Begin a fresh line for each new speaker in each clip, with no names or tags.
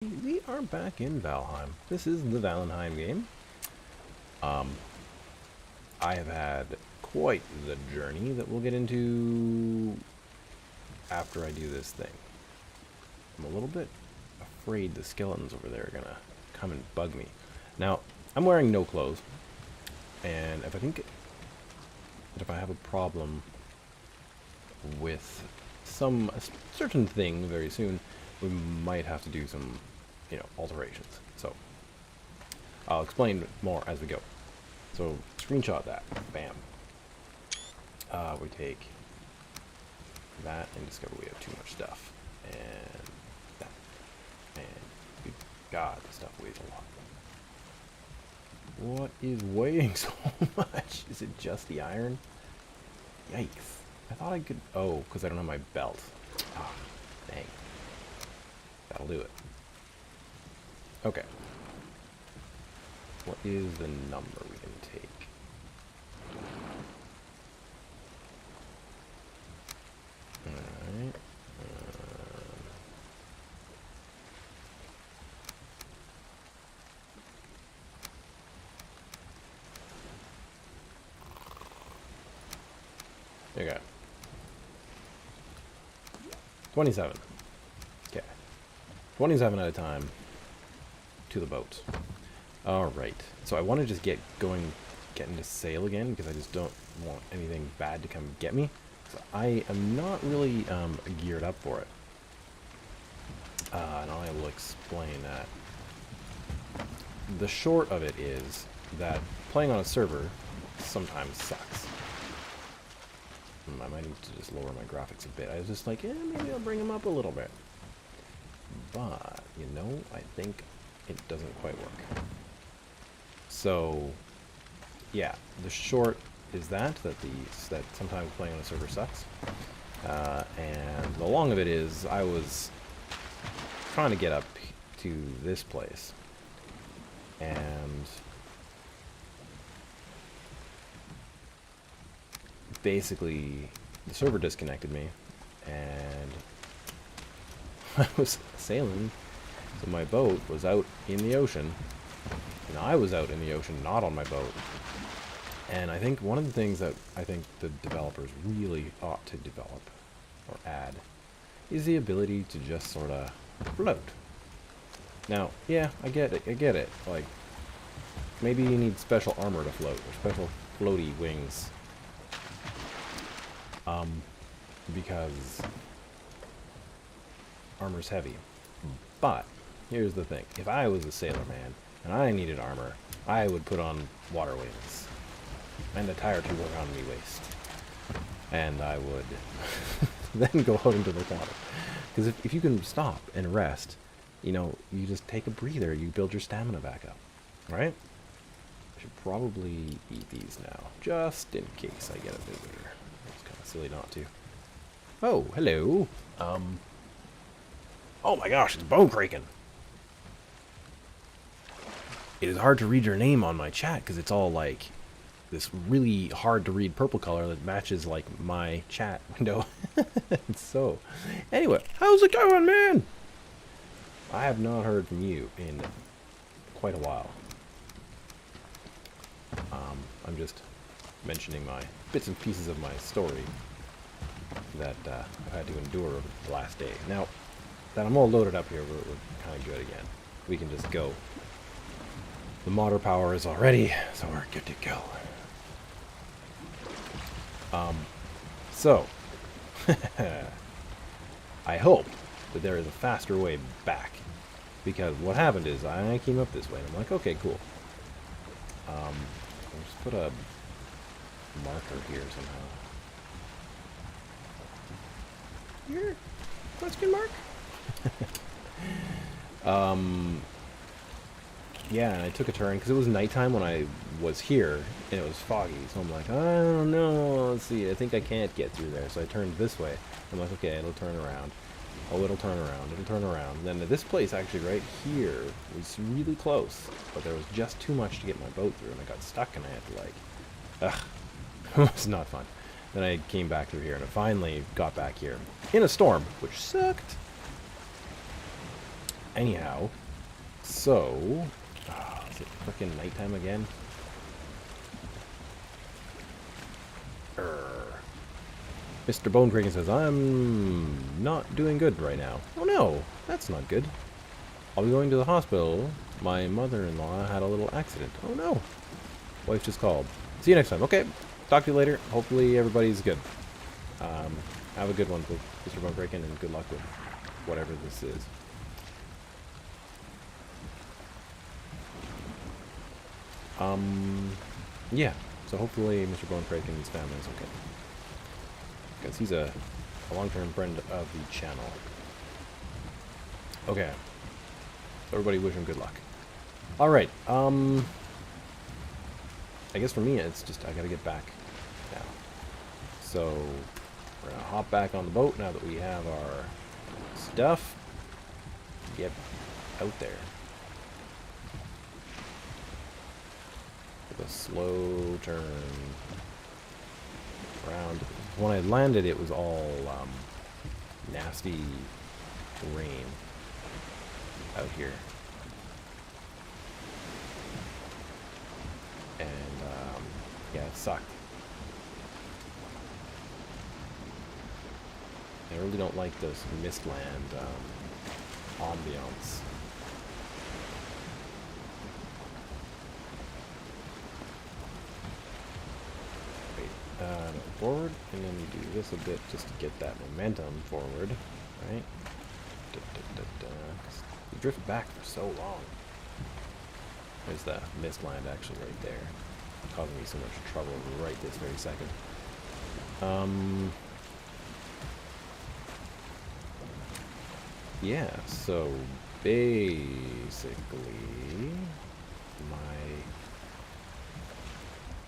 We are back in Valheim. This is the Valheim game. I have had quite the journey that we'll get into after I do this thing. I'm a little bit afraid the skeletons over there are gonna come and bug me. Now, I'm wearing no clothes, and if I have a problem with a certain thing very soon, we might have to do some, alterations. So, I'll explain more as we go. So, screenshot that. Bam. We take that and discover we have too much stuff. And that. And, God, the stuff weighs a lot. What is weighing so much? Is it just the iron? Yikes. I thought I could... Oh, because I don't have my belt. Ah, dang. That'll do it. Okay. What is the number we can take? Alright. Okay. 27. Okay. 27 at a time to the boat. Alright. So I want to just get into sail again because I just don't want anything bad to come get me. So I am not really geared up for it. And I will explain that. The short of it is that playing on a server sometimes sucks. I might need to just lower my graphics a bit. I was just like, maybe I'll bring them up a little bit. But, I think it doesn't quite work. So, yeah, the short is that sometimes playing on a server sucks. And the long of it is, I was trying to get up to this place. And basically, the server disconnected me, and I was sailing, so my boat was out in the ocean, and I was out in the ocean, not on my boat. And I think one of the things that I think the developers really ought to develop, or add, is the ability to just sort of float. Now, yeah, I get it, like, maybe you need special armor to float, or special floaty wings. Because armor's heavy. But here's the thing. If I was a sailor man and I needed armor, I would put on water wings and a tire to work on me waist. And I would then go out into the water. Because if you can stop and rest, you just take a breather, you build your stamina back up. Right? I should probably eat these now, just in case I get a visitor. Silly not to. Oh, hello. Oh my gosh, it's bone cracking. It is hard to read your name on my chat because it's all like this really hard to read purple color that matches like my chat window. So, anyway, how's it going, man? I have not heard from you in quite a while. I'm just mentioning my bits and pieces of my story that I've had to endure over the last day. Now that I'm all loaded up here, we're kind of good again. We can just go. The motor power is all ready, so we're good to go. So I hope that there is a faster way back, because what happened is I came up this way and I'm like, okay, cool. I'll just put a marker here somehow. Here? Question mark? Yeah, and I took a turn because it was nighttime when I was here and it was foggy, so I'm like, I don't know, let's see, I think I can't get through there, so I turned this way. I'm like, okay, it'll turn around. Oh, it'll turn around, it'll turn around. And then this place actually right here was really close, but there was just too much to get my boat through, and I got stuck and I had to like, it was not fun. Then I came back through here, and I finally got back here in a storm, which sucked. Anyhow, so... is it frickin' nighttime again? Mr. Bone Kraken says, I'm not doing good right now. Oh no, that's not good. I'll be going to the hospital. My mother-in-law had a little accident. Oh no. Wife just called. See you next time. Okay, talk to you later. Hopefully everybody's good. Have a good one with Mr. Bone Kraken, and good luck with whatever this is. Yeah, so hopefully Mr. Bone Kraken's family is okay. Because he's a long-term friend of the channel. Okay. Everybody wish him good luck. Alright, I guess for me it's just I gotta get back now. So, we're gonna hop back on the boat now that we have our stuff. Get out there. With a slow turn around. When I landed, it was all nasty rain out here. And yeah, it sucked. I really don't like this Mistland ambiance. Forward, and then we do this a bit just to get that momentum forward, right? We drift back for so long. There's the Mistland actually right there, causing me so much trouble right this very second. Yeah, so basically my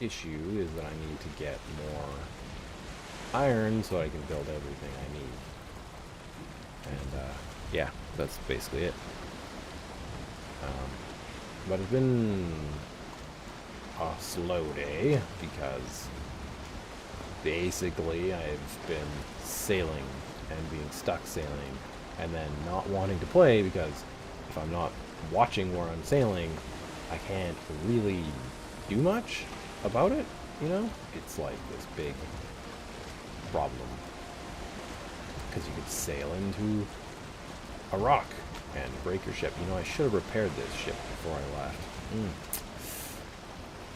issue is that I need to get more iron so I can build everything I need. And yeah, that's basically it. But it's been a slow day because basically I've been sailing and being stuck sailing and then not wanting to play because if I'm not watching where I'm sailing, I can't really do much about it, you know? It's like this big problem because you could sail into a rock and break your ship. You know, I should have repaired this ship before I left.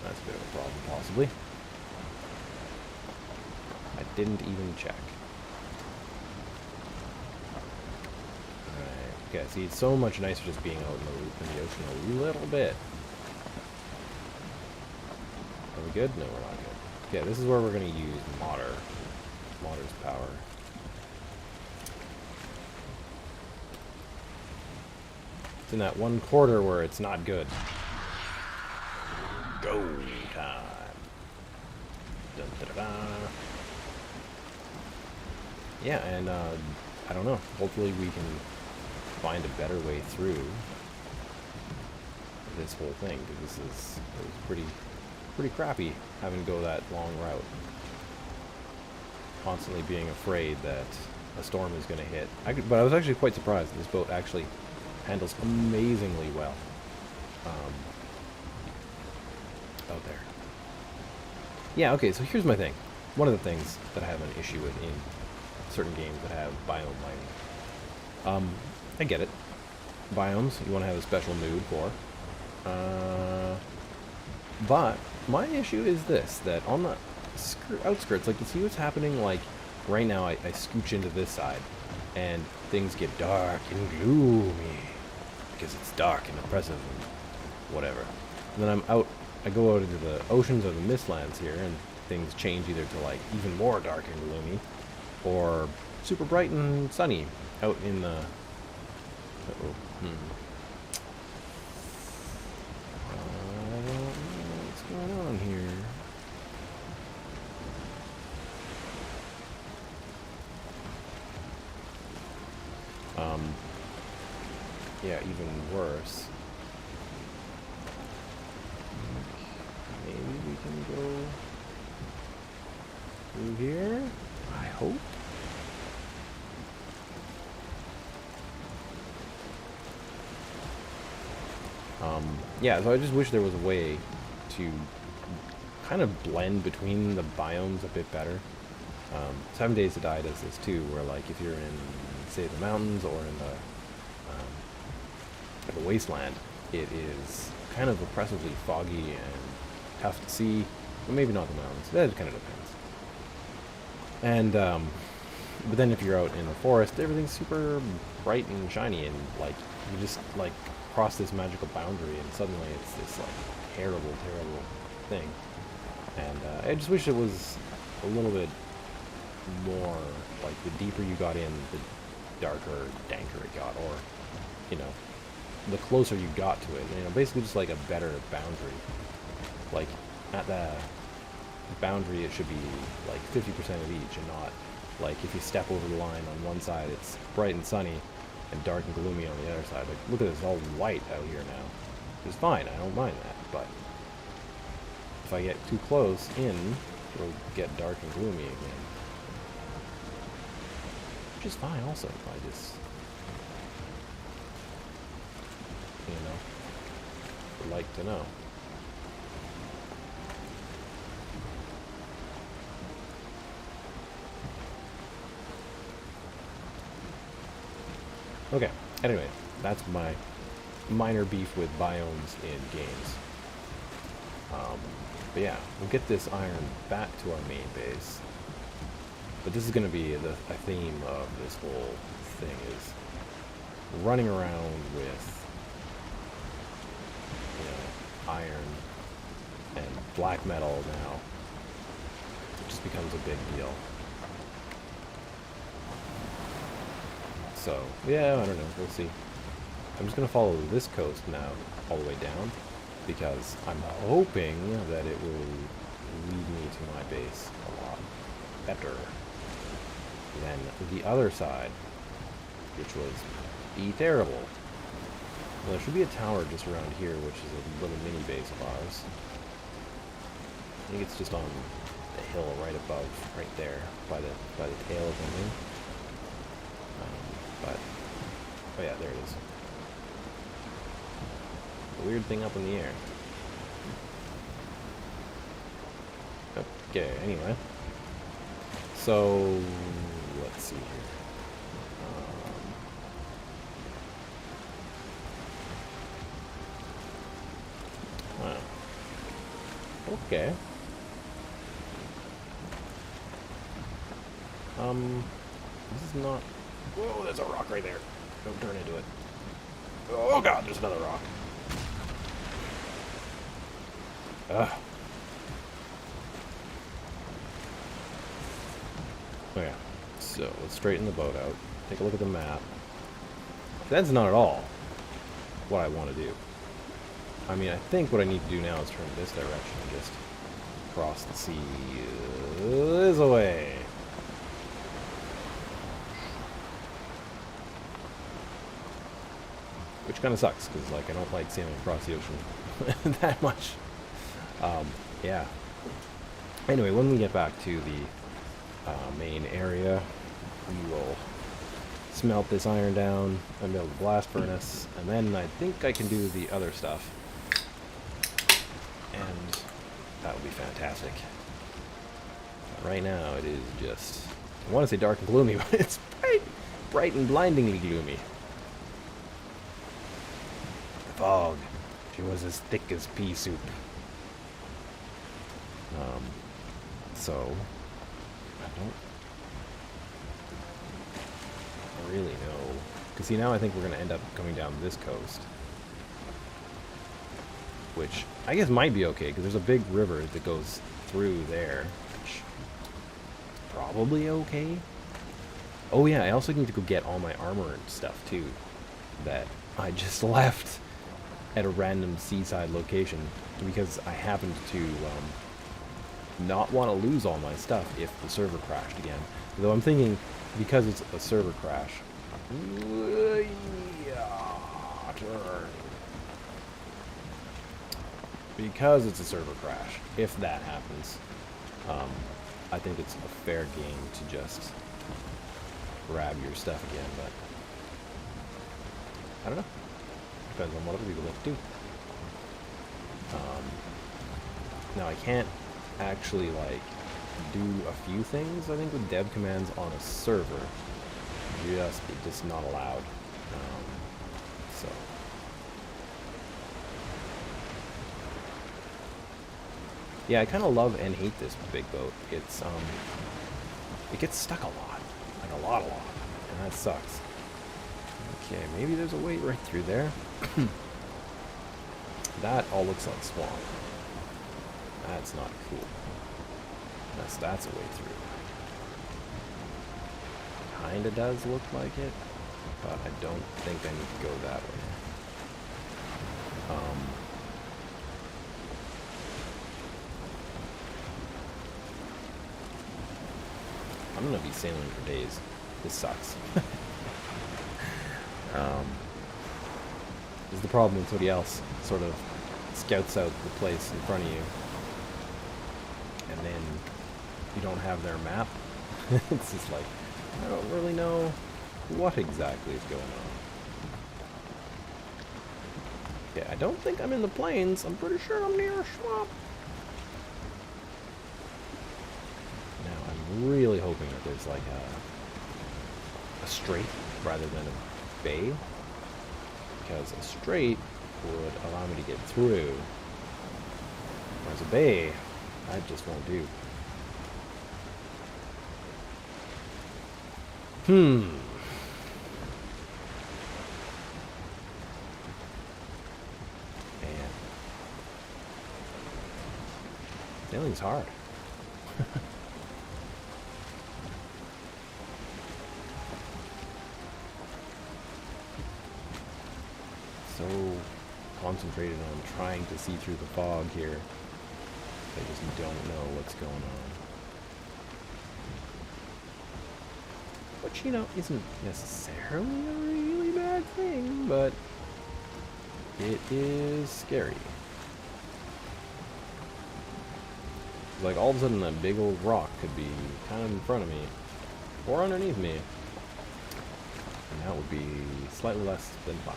That's a bit of a problem, possibly. I didn't even check. Alright, okay, see, it's so much nicer just being out in the ocean a little bit. Are we good? No, we're not good. Okay, this is where we're going to use Modder's power. It's in that one quarter where it's not good. Go time. Dun, da, da, da. Yeah, and I don't know. Hopefully we can find a better way through this whole thing, because it was pretty crappy having to go that long route. Constantly being afraid that a storm is going to hit. But I was actually quite surprised that this boat actually handles amazingly well out there. Yeah, okay, so here's my thing. One of the things that I have an issue with in certain games that have biome lighting. I get it. Biomes, you want to have a special mood for. But my issue is this, that on the outskirts, like, to see what's happening, like, right now I scooch into this side, and things get dark and gloomy, because it's dark and oppressive and whatever. And then I go out into the oceans or the Mistlands here, and things change either to, like, even more dark and gloomy, or super bright and sunny out in the... I don't know what's going on here. Yeah, even worse. Maybe we can go through here, I hope. Yeah, so I just wish there was a way to kind of blend between the biomes a bit better. 7 Days to Die does this too, where like if you're in, say, the mountains or in the wasteland, it is kind of oppressively foggy and tough to see. Well, maybe not the mountains. That kind of depends. And but then if you're out in the forest, everything's super bright and shiny, and like you just like cross this magical boundary, and suddenly it's this like terrible, terrible thing. And I just wish it was a little bit more like the deeper you got in, the darker, danker it got, or you know, the closer you got to it. You know, basically just like a better boundary. Like at the boundary, it should be like 50% of each, and not like if you step over the line on one side, it's bright and sunny, and dark and gloomy on the other side. Like look at this, all white out here now. It's fine, I don't mind that, but if I get too close in, it'll get dark and gloomy again. Which is fine also, I just, you know, would like to know. Okay, anyway, that's my minor beef with biomes in games. But yeah, we'll get this iron back to our main base. But this is going to be a theme of this whole thing, is running around with, you know, iron and black metal now. It just becomes a big deal. So, yeah, I don't know, we'll see. I'm just going to follow this coast now all the way down, because I'm hoping that it will lead me to my base a lot better than the other side, which was terrible. Well, there should be a tower just around here, which is a little mini base of ours. I think it's just on the hill right above, right there, by the tail of the moon. But, oh yeah, there it is. A weird thing up in the air. Okay, anyway. So, let's see here. Okay. This is not... Whoa, there's a rock right there. Don't turn into it. Oh god, there's another rock. Ugh. Okay, so let's straighten the boat out. Take a look at the map. That's not at all what I want to do. I mean, I think what I need to do now is turn this direction and just cross the sea this way. Which kind of sucks, because like I don't like sailing across the ocean that much. Yeah. Anyway, when we get back to the main area, we will smelt this iron down and build a blast furnace, and then I think I can do the other stuff. And that would be fantastic. But right now it is just, I want to say dark and gloomy, but it's bright and blindingly gloomy. The fog, she was as thick as pea soup. So I don't really know, because see, now I think we're going to end up coming down this coast, which I guess might be okay, because there's a big river that goes through there, which is probably okay. Oh yeah, I also need to go get all my armor and stuff too, that I just left at a random seaside location, because I happened to not want to lose all my stuff if the server crashed again. Though I'm thinking, because it's a server crash, because it's a server crash, if that happens, I think it's a fair game to just grab your stuff again, but I don't know. Depends on what other people like to do. Now I can't actually like do a few things, I think, with dev commands on a server. It's just not allowed. So yeah, I kind of love and hate this big boat. It's it gets stuck a lot, like a lot, and that sucks. Okay, maybe there's a way right through there. That all looks like swamp. That's not cool. That's a way through. Kinda does look like it, but I don't think I need to go that way. I'm gonna be sailing for days. This sucks. Is the problem when somebody else sort of scouts out the place in front of you, and then you don't have their map. It's just like, I don't really know what exactly is going on. Yeah, I don't think I'm in the plains. I'm pretty sure I'm near a swamp. Now, I'm really hoping that there's like a strait rather than a bay, because a strait would allow me to get through, whereas a bay, I just won't do. Man. Sailing's hard. So concentrated on trying to see through the fog here. I just don't know what's going on. Which, you know, isn't necessarily a really bad thing, but it is scary. Like, all of a sudden a big old rock could be kind of in front of me, or underneath me, and that would be slightly less than fun.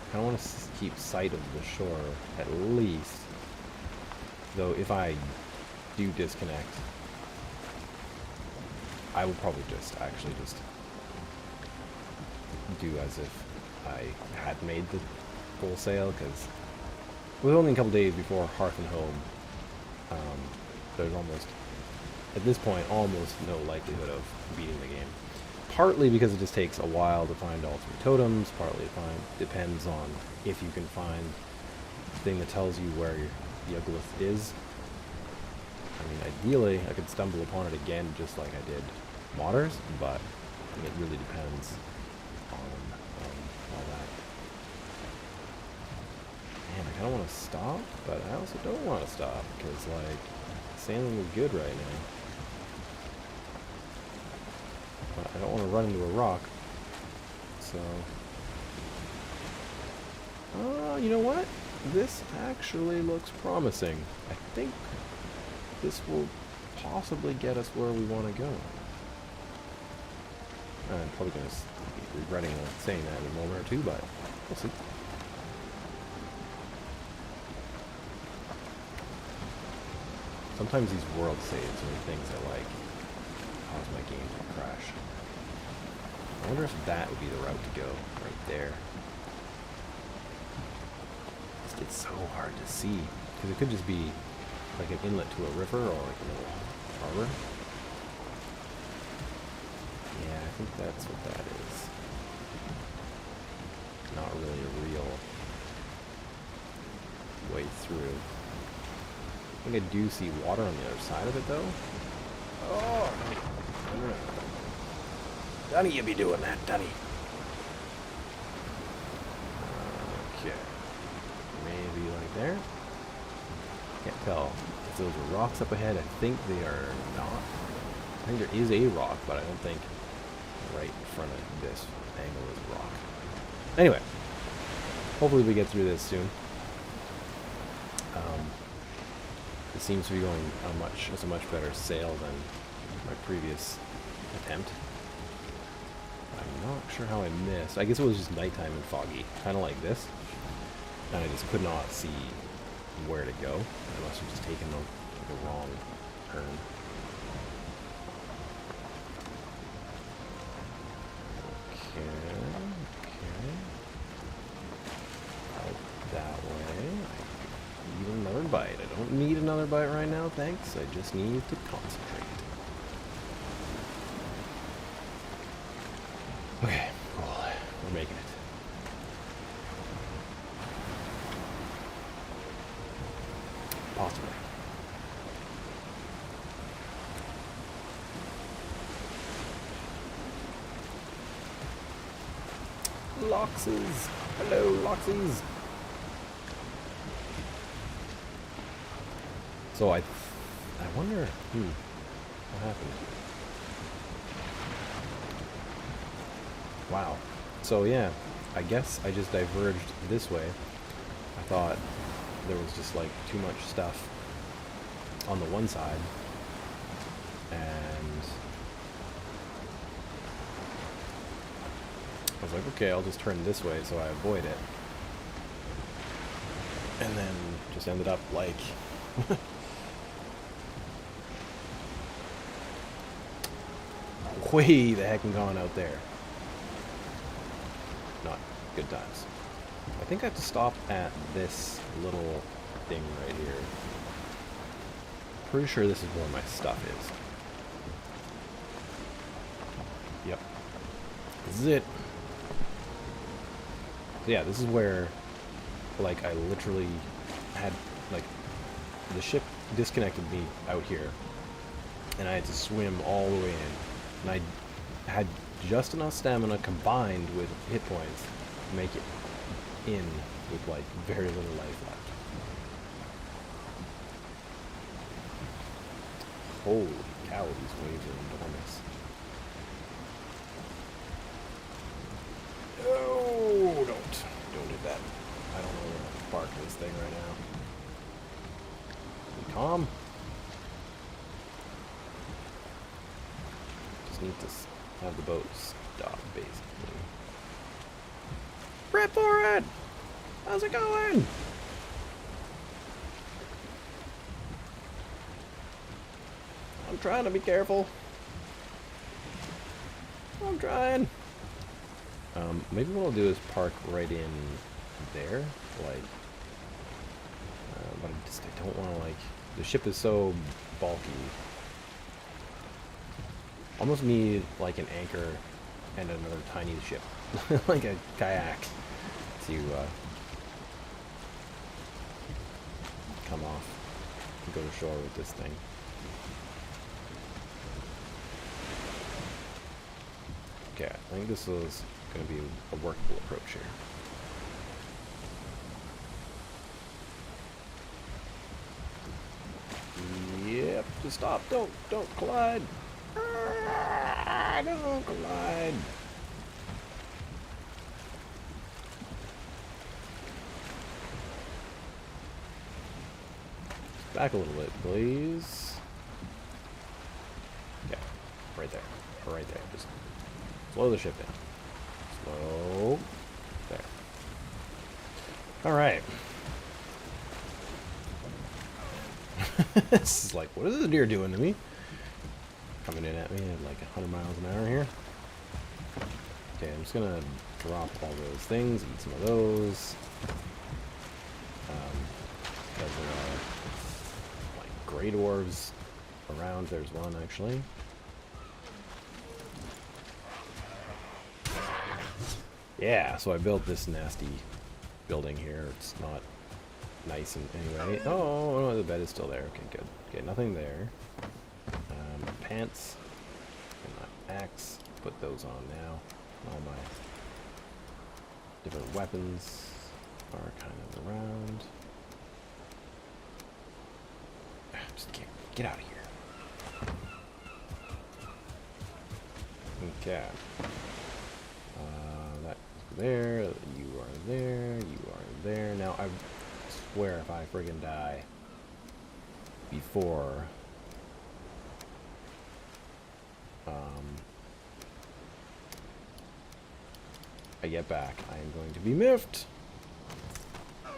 I kind of want to keep sight of the shore, at least. Though, if I do disconnect, I would probably just do as if I had made the full sail, because with only a couple days before Hearth and Home, there's almost, at this point, almost no likelihood of beating the game. Partly because it just takes a while to find all 3 totems, partly it depends on if you can find the thing that tells you where your Yuggoth is. I mean, ideally, I could stumble upon it again just like I did Modders, but it really depends on all that. Man, I kind of want to stop, but I also don't want to stop, because, like, sailing is good right now. But I don't want to run into a rock, so... you know what? This actually looks promising. I think this will possibly get us where we want to go. I'm probably going to be regretting saying that in a moment or two, but we'll see. Sometimes these world saves are things that, like, cause my game to crash. I wonder if that would be the route to go, right there. It's so hard to see, because it could just be like an inlet to a river or like a little harbor. Yeah, I think that's what that is. Not really a real way through. I think I do see water on the other side of it, though. Oh, Dunny, you be doing that, Dunny. Okay. Maybe like there. Can't tell if those are rocks up ahead. I think they are not. I think there is a rock, but I don't think right in front of this angle is a rock. Anyway, hopefully we get through this soon. It seems to be going as a much better sail than my previous attempt. I'm not sure how I missed. I guess it was just nighttime and foggy, kind of like this. And I just could not see where to go. I must have just taken the wrong turn. Okay. Out that way. I need another bite. I don't need another bite right now, thanks. I just need to concentrate. Okay, cool. We're making it. Possibly. Loxies! Hello, Loxies! So I wonder, what happened? Wow. So yeah, I guess I just diverged this way. I thought there was just like too much stuff on the one side, and I was like, okay, I'll just turn this way so I avoid it. And then just ended up like way the heck and gone out there. Not good times. I think I have to stop at this little thing right here. Pretty sure this is where my stuff is. Yep. This is it. So yeah, this is where, like, I literally had, like, the ship disconnected me out here, and I had to swim all the way in, and I had just enough stamina combined with hit points to make it in with, like, very little life left. Holy cow, these waves are enormous. No, don't do that. I don't know where to park this thing right now. Be calm. Just need to have the boat stop, basically. Rip for it! How's it going? I'm trying to be careful. I'm trying. Maybe what I'll do is park right in there, like, but I don't want to, like, the ship is so bulky. Almost need, like, an anchor and another tiny ship, like a kayak, to come off and go to shore with this thing. Okay, I think this is going to be a workable approach here. Yep, just stop. Don't collide. Don't collide. Back a little bit, please. Yeah, right there. Right there. Just slow the ship down. Slow. There. Alright. This is like, what is the deer doing to me? Coming in at me at like 100 miles an hour here. Okay, I'm just gonna drop all those things, eat some of those. Because there are like gray dwarves around. There's one actually. Yeah, so I built this nasty building here. It's not nice in any way. Oh, no, the bed is still there. Okay, good. Okay, nothing there. My pants and my axe. Put those on now. All my different weapons are kind of around. Just can't get out of here. Okay. That there. You are there. You are there. Now I swear if I friggin' die before I get back, I am going to be miffed.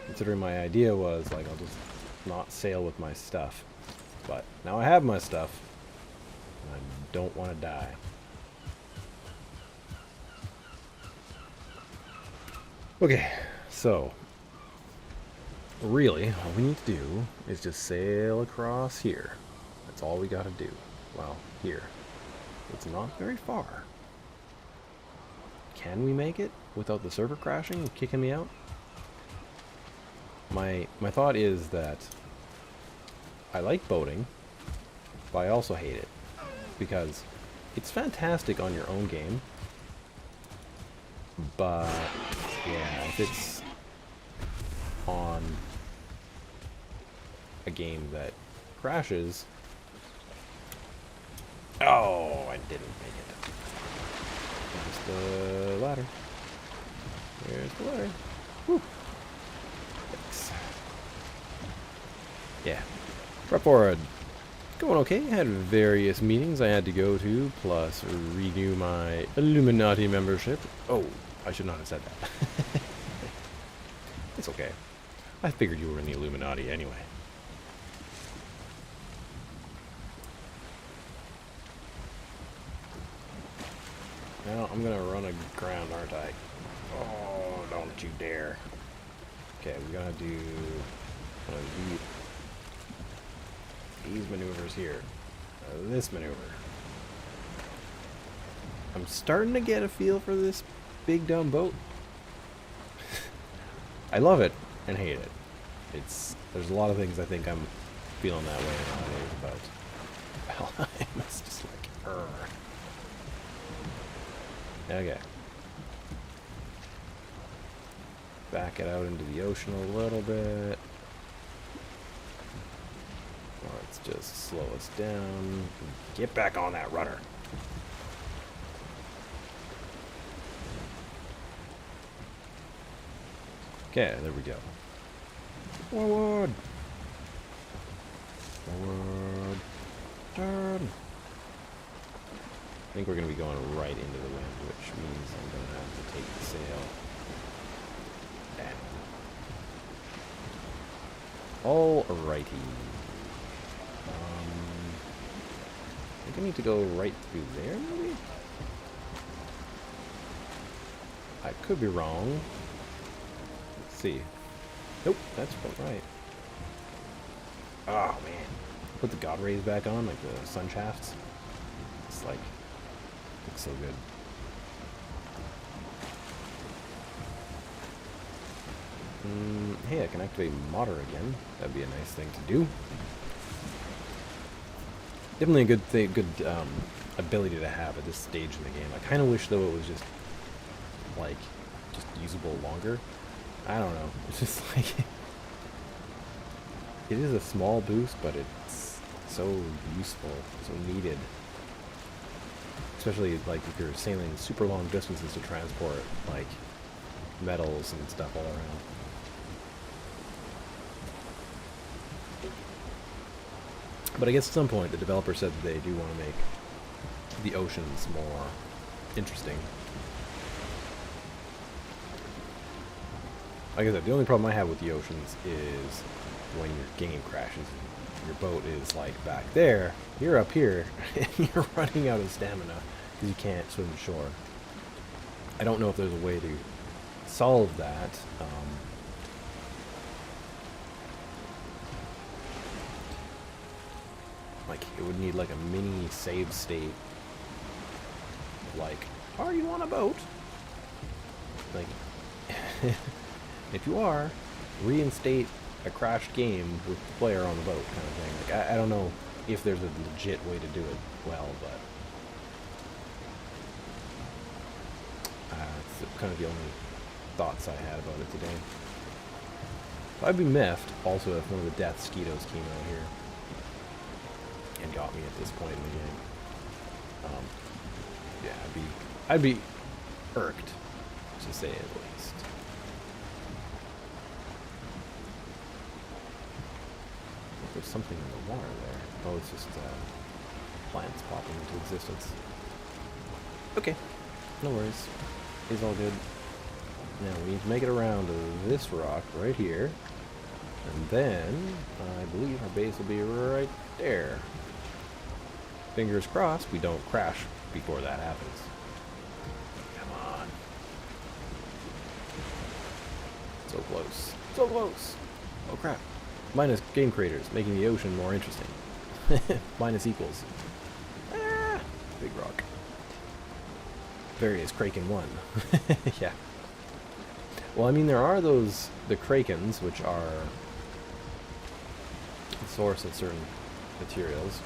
Considering my idea was, like, I'll just not sail with my stuff. But now I have my stuff, and I don't want to die. Okay, so really, all we need to do is just sail across here. That's all we gotta do. Well, here. It's not very far. Can we make it without the server crashing and kicking me out? My thought is that I like boating, but I also hate it. Because it's fantastic on your own game, but yeah, if it's on a game that crashes... Oh, I didn't make it. There's the ladder. There's the ladder. Whew. Thanks. Yeah. Prep forward. Going okay. Had various meetings I had to go to, plus renew my Illuminati membership. Oh, I should not have said that. It's okay. I figured you were in the Illuminati anyway. Now I'm gonna run aground, aren't I? Oh, don't you dare. Okay, we're gonna do one of these maneuvers here. This maneuver. I'm starting to get a feel for this big dumb boat. I love it and hate it. There's a lot of things I think I'm feeling that way nowadays about Valheim. It's just like, okay. Back it out into the ocean a little bit. Let's just slow us down. Get back on that rudder. Okay, there we go. Forward. Forward. Turn. I think we're going to be going right into the wind, which means I'm going to have to take the sail down. Alrighty. I think I need to go right through there, maybe? I could be wrong. Let's see. Nope, that's right. Oh, man. Put the god rays back on, like the sun shafts. It's like... looks so good. Hey, I can activate modder again. That'd be a nice thing to do. Definitely a good thing, ability to have at this stage in the game. I kind of wish, though, it was just like usable longer. I don't know. It's just like it is a small boost, but it's so useful, so needed. Especially like if you're sailing super long distances to transport like metals and stuff all around. But I guess at some point the developer said that they do want to make the oceans more interesting. Like I said, the only problem I have with the oceans is when your game crashes. Your boat is like back there, you're up here, and you're running out of stamina because you can't swim to shore. I don't know if there's a way to solve that. Like, it would need like a mini save state. Like, are you on a boat? Like, if you are, reinstate a crashed game with the player on the boat kind of thing. Like, I don't know if there's a legit way to do it well, but it's kind of the only thoughts I had about it today. I'd be miffed also if one of the death skeetos came out here and got me at this point in the game. Yeah, I'd be irked, to say at least. There's something in the water there. Oh, it's just plants popping into existence. Okay, no worries. It's all good. Now we need to make it around to this rock right here. And then, I believe our base will be right there. Fingers crossed we don't crash before that happens. Come on. So close. So close! Oh crap. Minus game creators, making the ocean more interesting. Minus equals. Ah! Big rock. Various Kraken 1. Yeah. Well, I mean, there are those, the Krakens, which are the source of certain materials.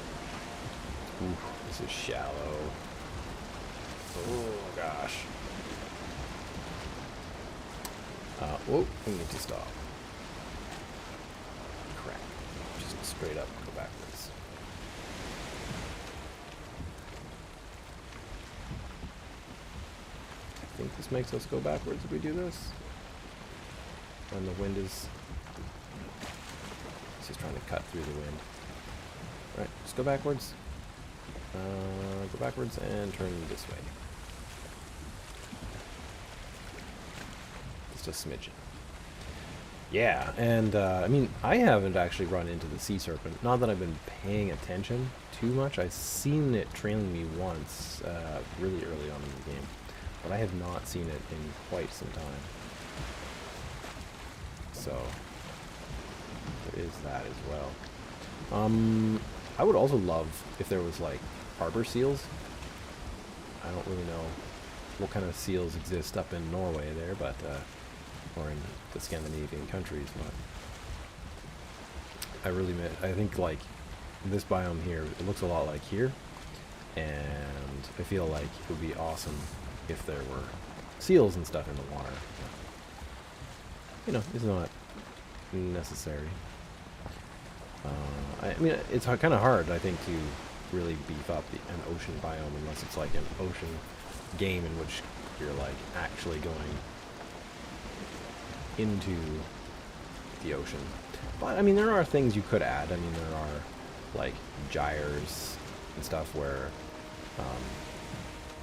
Ooh, this is shallow. Oh, gosh. Whoa, we need to stop. Crap. Just straight up go backwards. I think this makes us go backwards if we do this. When the wind is... It's just trying to cut through the wind. Alright, just go backwards. Go backwards and turn this way. Just a smidgen. Yeah, and I mean, I haven't actually run into the sea serpent. Not that I've been paying attention too much. I've seen it trailing me once, really early on in the game. But I have not seen it in quite some time. So, there is that as well. I would also love if there was, like, harbor seals. I don't really know what kind of seals exist up in Norway there, but, or in the Scandinavian countries, but I think, like, this biome here, it looks a lot like here, and I feel like it would be awesome if there were seals and stuff in the water. You know, it's not necessary. I mean, it's kind of hard, I think, to really beef up an ocean biome unless it's like an ocean game in which you're like actually going into the ocean. But I mean, there are things you could add. I mean, there are like gyres and stuff where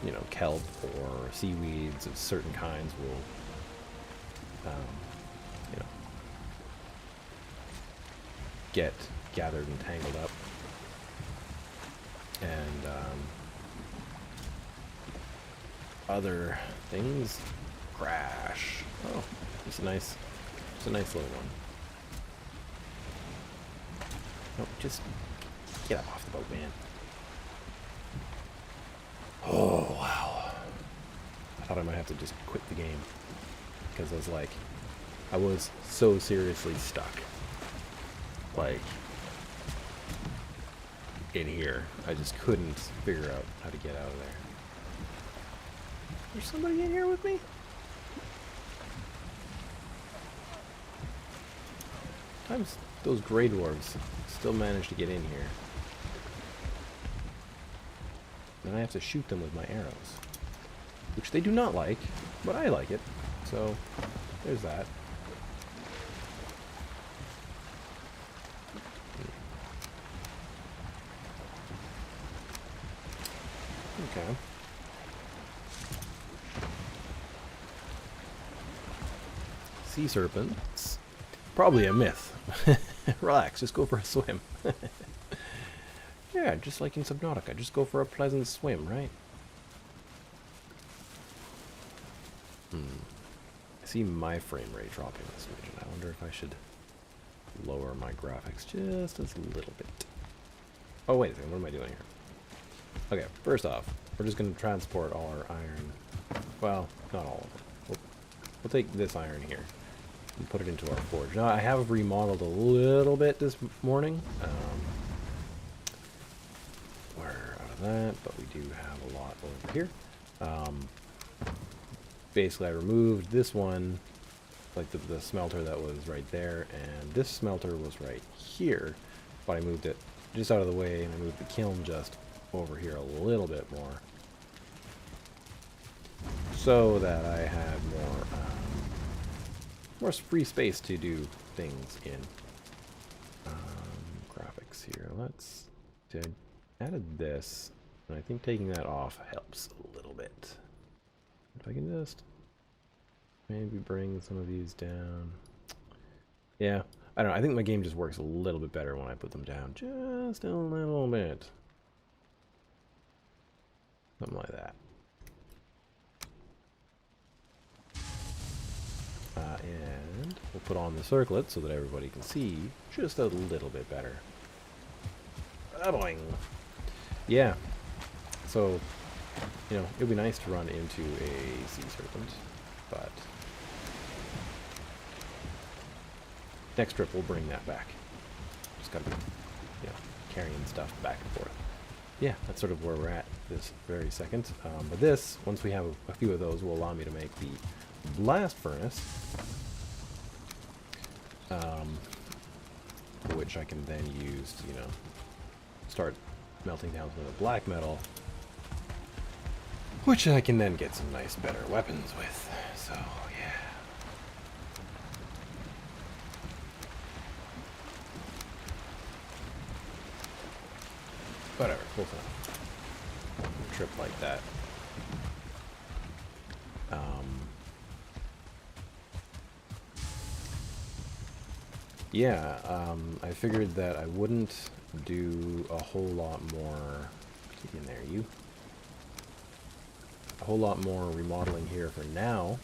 you know, kelp or seaweeds of certain kinds will you know, get gathered and tangled up, and other things crash. Oh, it's a nice little one. No, just get up off the boat, man. Oh wow! I thought I might have to just quit the game because I was so seriously stuck. Like, in here. I just couldn't figure out how to get out of there. There's somebody in here with me? Sometimes those Grey Dwarves still manage to get in here. Then I have to shoot them with my arrows. Which they do not like, but I like it. So, there's that. Okay. Sea serpents. Probably a myth. Relax, just go for a swim. Yeah, just like in Subnautica, just go for a pleasant swim, right? I see my frame rate dropping this smidgen. I wonder if I should lower my graphics just a little bit. Oh, wait a second, what am I doing here? Okay, first off, we're just going to transport all our iron. Well, not all of it. We'll take this iron here and put it into our forge. Now, I have remodeled a little bit this morning. We're out of that, but we do have a lot over here. Basically, I removed this one, like the smelter that was right there, and this smelter was right here, but I moved it just out of the way, and I moved the kiln just over here a little bit more, so that I had more free space to do things in. Graphics here. I added this, and I think taking that off helps a little bit. If I can just Maybe bring some of these down. Yeah, I don't know. I think my game just works a little bit better when I put them down. Just a little bit. Something like that. And we'll put on the circlet so that everybody can see just a little bit better. Boing. Yeah. So, you know, it'd be nice to run into a sea serpent, but next trip we'll bring that back. Just gotta be, you know, carrying stuff back and forth. Yeah, that's sort of where we're at this very second. But this, once we have a few of those, will allow me to make the blast furnace, which I can then use to, you know, start melting down some of the black metal, which I can then get some nice, better weapons with. So, yeah. Whatever, close enough. Trip like that. Yeah, I figured that I wouldn't do a whole lot more. Keep in there, you. A whole lot more remodeling here for now.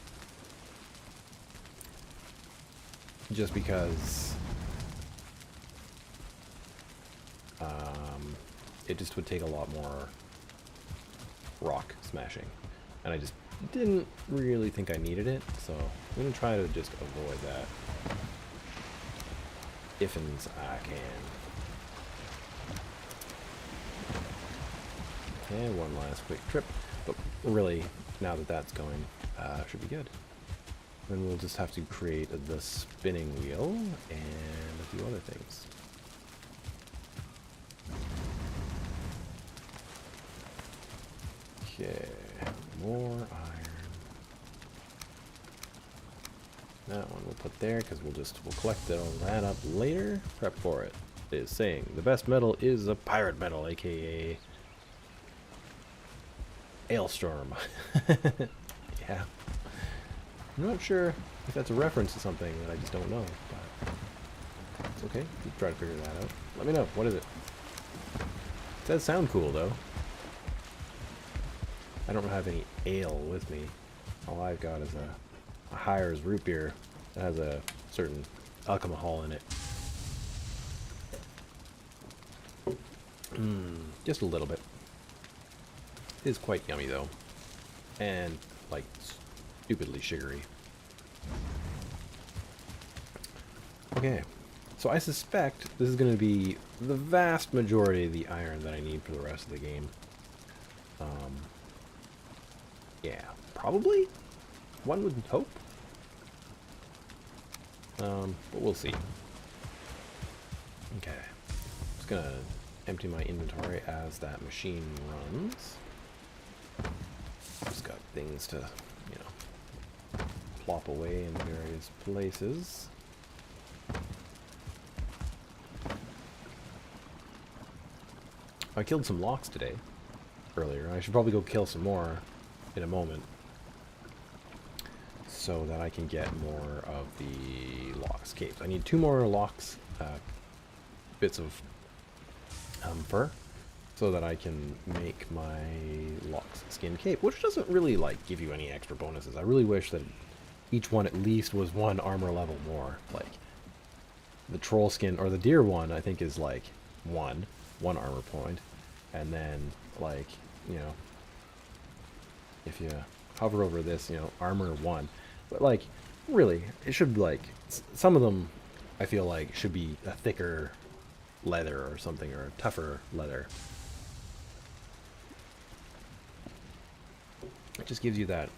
Just because it just would take a lot more rock smashing. And I just didn't really think I needed it, so I'm going to try to just avoid that. If'ns I can. And one last quick trip. But really, now that that's going, should be good. Then we'll just have to create the spinning wheel and a few other things. Okay, more iron. That one we'll put there because we'll collect all that up later. Prep for it. It is saying the best metal is a pirate metal, aka Ailstorm. Yeah. I'm not sure if that's a reference to something that I just don't know, but it's okay. You try to figure that out. Let me know. What is it? It does sound cool, though. I don't have any ale with me. All I've got is a Hires root beer that has a certain alcohol in it. Just a little bit. It is quite yummy, though. And, like, stupidly sugary. Okay. So I suspect this is going to be the vast majority of the iron that I need for the rest of the game. Yeah, probably? One would hope. But we'll see. Okay. Just gonna empty my inventory as that machine runs. Just got things to, you know, plop away in various places. I killed some locks today, earlier. I should probably go kill some more in a moment, so that I can get more of the locks capes. I need 2 more locks, bits of fur, so that I can make my locks skin cape, which doesn't really like give you any extra bonuses. I really wish that each one at least was 1 armor level more. Like the troll skin or the deer one, I think is like one armor point, and then like, you know, if you hover over this, you know, armor 1. But like, really, it should be like, some of them I feel like should be a thicker leather or something, or a tougher leather. It just gives you that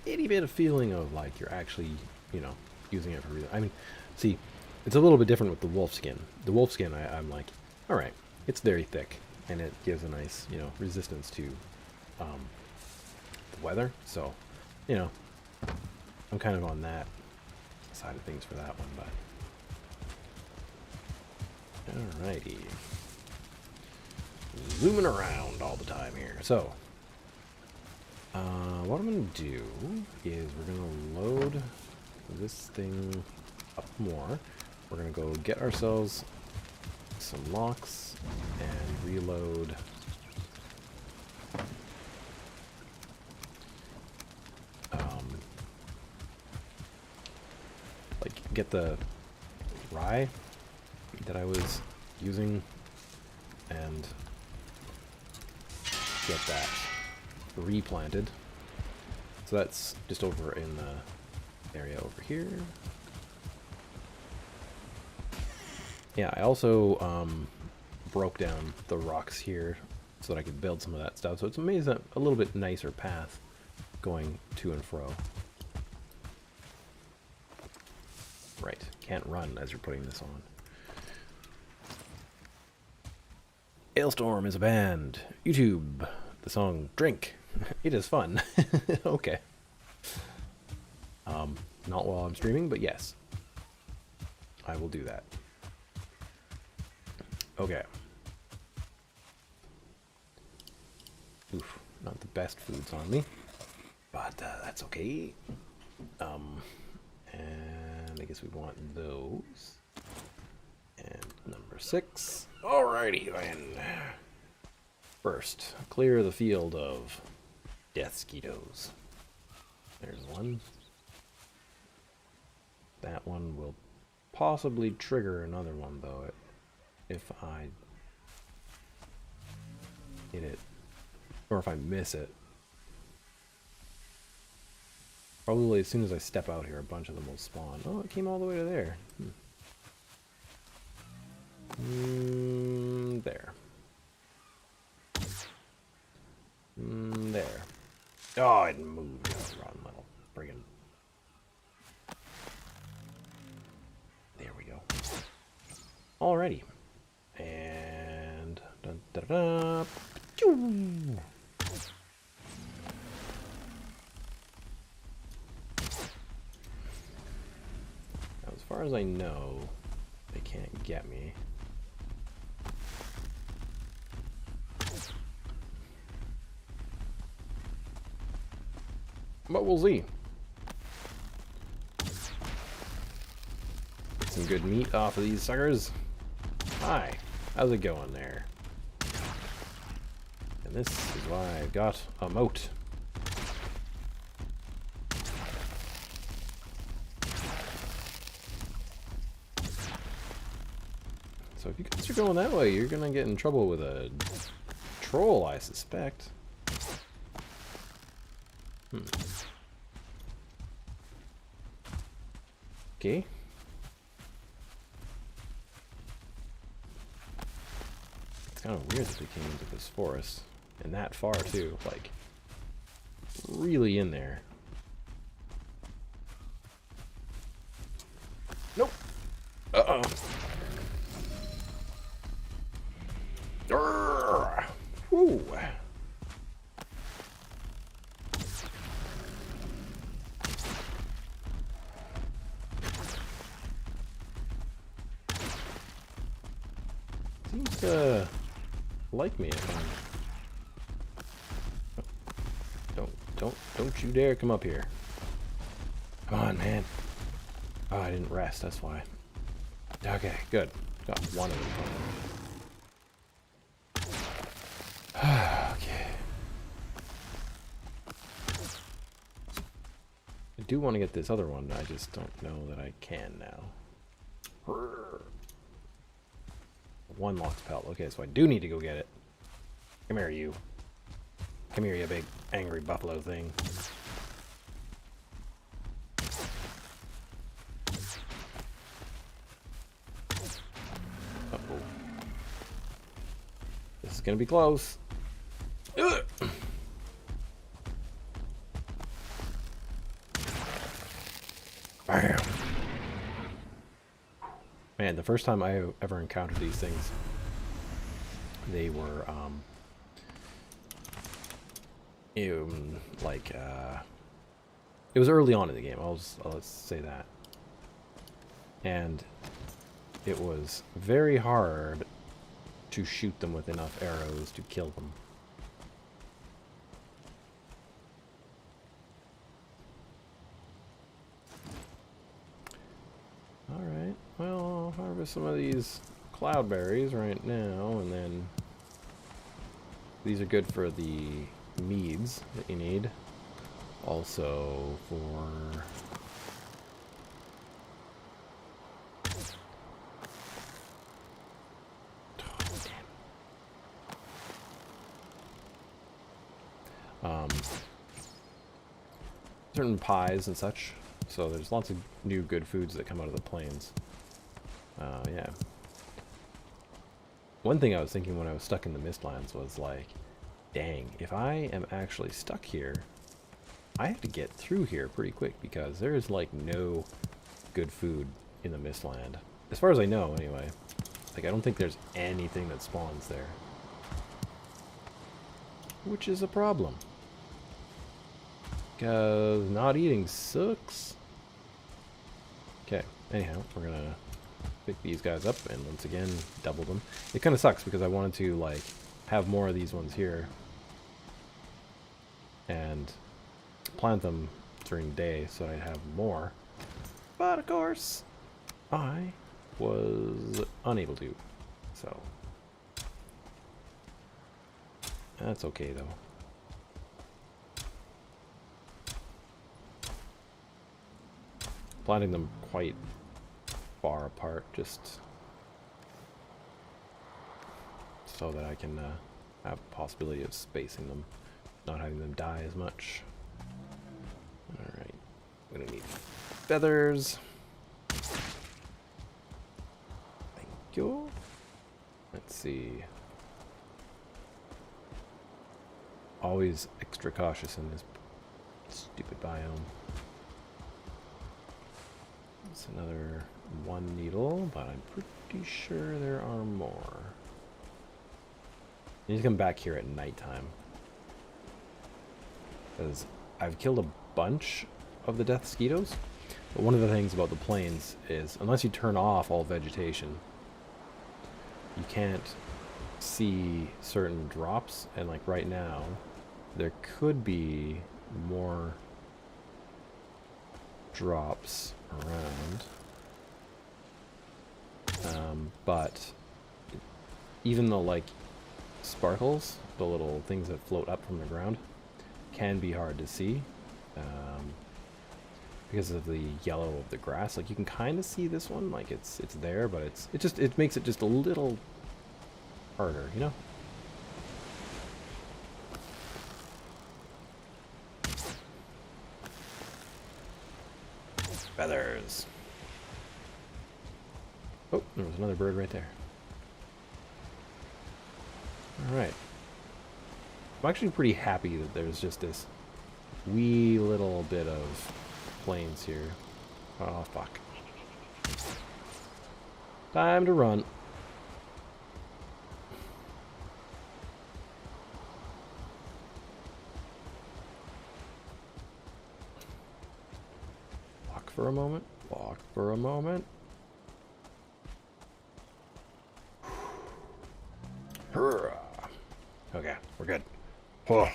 itty bit of feeling of like you're actually, you know, using it for reason. I mean, see, it's a little bit different with the wolf skin. The wolf skin, I'm like, all right, it's very thick, and it gives a nice, you know, resistance to the weather. So, you know, I'm kind of on that side of things for that one, but alrighty. Zooming around all the time here. So, What I'm going to do is we're going to load this thing up more. We're going to go get ourselves some locks and reload. Like, get the rye that I was using and get that replanted. So that's just over in the area over here. Yeah, I also broke down the rocks here so that I could build some of that stuff. So it's amazing, a little bit nicer path going to and fro. Right, can't run as you're putting this on. Hailstorm is a band. YouTube, the song Drink. It is fun. Okay. Not while I'm streaming, but yes. I will do that. Okay. Oof, not the best foods on me, but that's okay. And I guess we want those. And number 6. Alrighty, then. First, clear the field of death skeetos. There's one. That one will possibly trigger another one, though, if I hit it, or if I miss it. Probably as soon as I step out here, a bunch of them will spawn. Oh, it came all the way to there. There. There. Oh, it moved. Rotten little friggin'. There we go. Alrighty. And dun, da, da, da. Now, as far as I know, they can't get me. But we'll see. Get some good meat off of these suckers. Hi, how's it going there? And this is why I got a moat. So if you guys are going that way, you're gonna get in trouble with a troll, I suspect. Okay. It's kind of weird that we came into this forest, and that far too, like, really in there. Nope. Uh-oh. Woo. Seems to like me if I'm... Don't you dare come up here. Come on, man. Oh, I didn't rest, that's why. Okay, good. Got one of them. Okay. I do want to get this other one, I just don't know that I can now. One locked pelt. Okay, so I do need to go get it. Come here, you. Come here, you big angry buffalo thing. Uh-oh. This is gonna be close. Ugh. Bam. Man, the first time I ever encountered these things, they were, it was early on in the game, let's say that. And it was very hard to shoot them with enough arrows to kill them. harvest some of these cloudberries right now, and then these are good for the meads that you need. Also for certain pies and such. So there's lots of new good foods that come out of the plains. Yeah. One thing I was thinking when I was stuck in the Mistlands was like, dang, if I am actually stuck here, I have to get through here pretty quick because there is like no good food in the Mistland. As far as I know, anyway. Like, I don't think there's anything that spawns there. Which is a problem. Because not eating sucks. Okay, anyhow, we're gonna pick these guys up and once again double them. It kind of sucks because I wanted to like have more of these ones here and plant them during the day so I'd have more. But of course, I was unable to. So that's okay though. Planting them quite far apart, just so that I can have a possibility of spacing them, not having them die as much. Alright, I'm gonna need feathers. Thank you. Let's see. Always extra cautious in this stupid biome. It's another one needle, but I'm pretty sure there are more. I need to come back here at nighttime. Because I've killed a bunch of the death mosquitoes. But one of the things about the plains is, unless you turn off all vegetation, you can't see certain drops. And like right now, there could be more drops around, but even though like sparkles, the little things that float up from the ground, can be hard to see because of the yellow of the grass. Like you can kind of see this one, like it's there, but it makes it just a little harder, you know. Feathers. Oh, there was another bird right there. Alright. I'm actually pretty happy that there's just this wee little bit of plains here. Oh, fuck. Time to run. For a moment. Walk for a moment. Okay, we're good. Oh.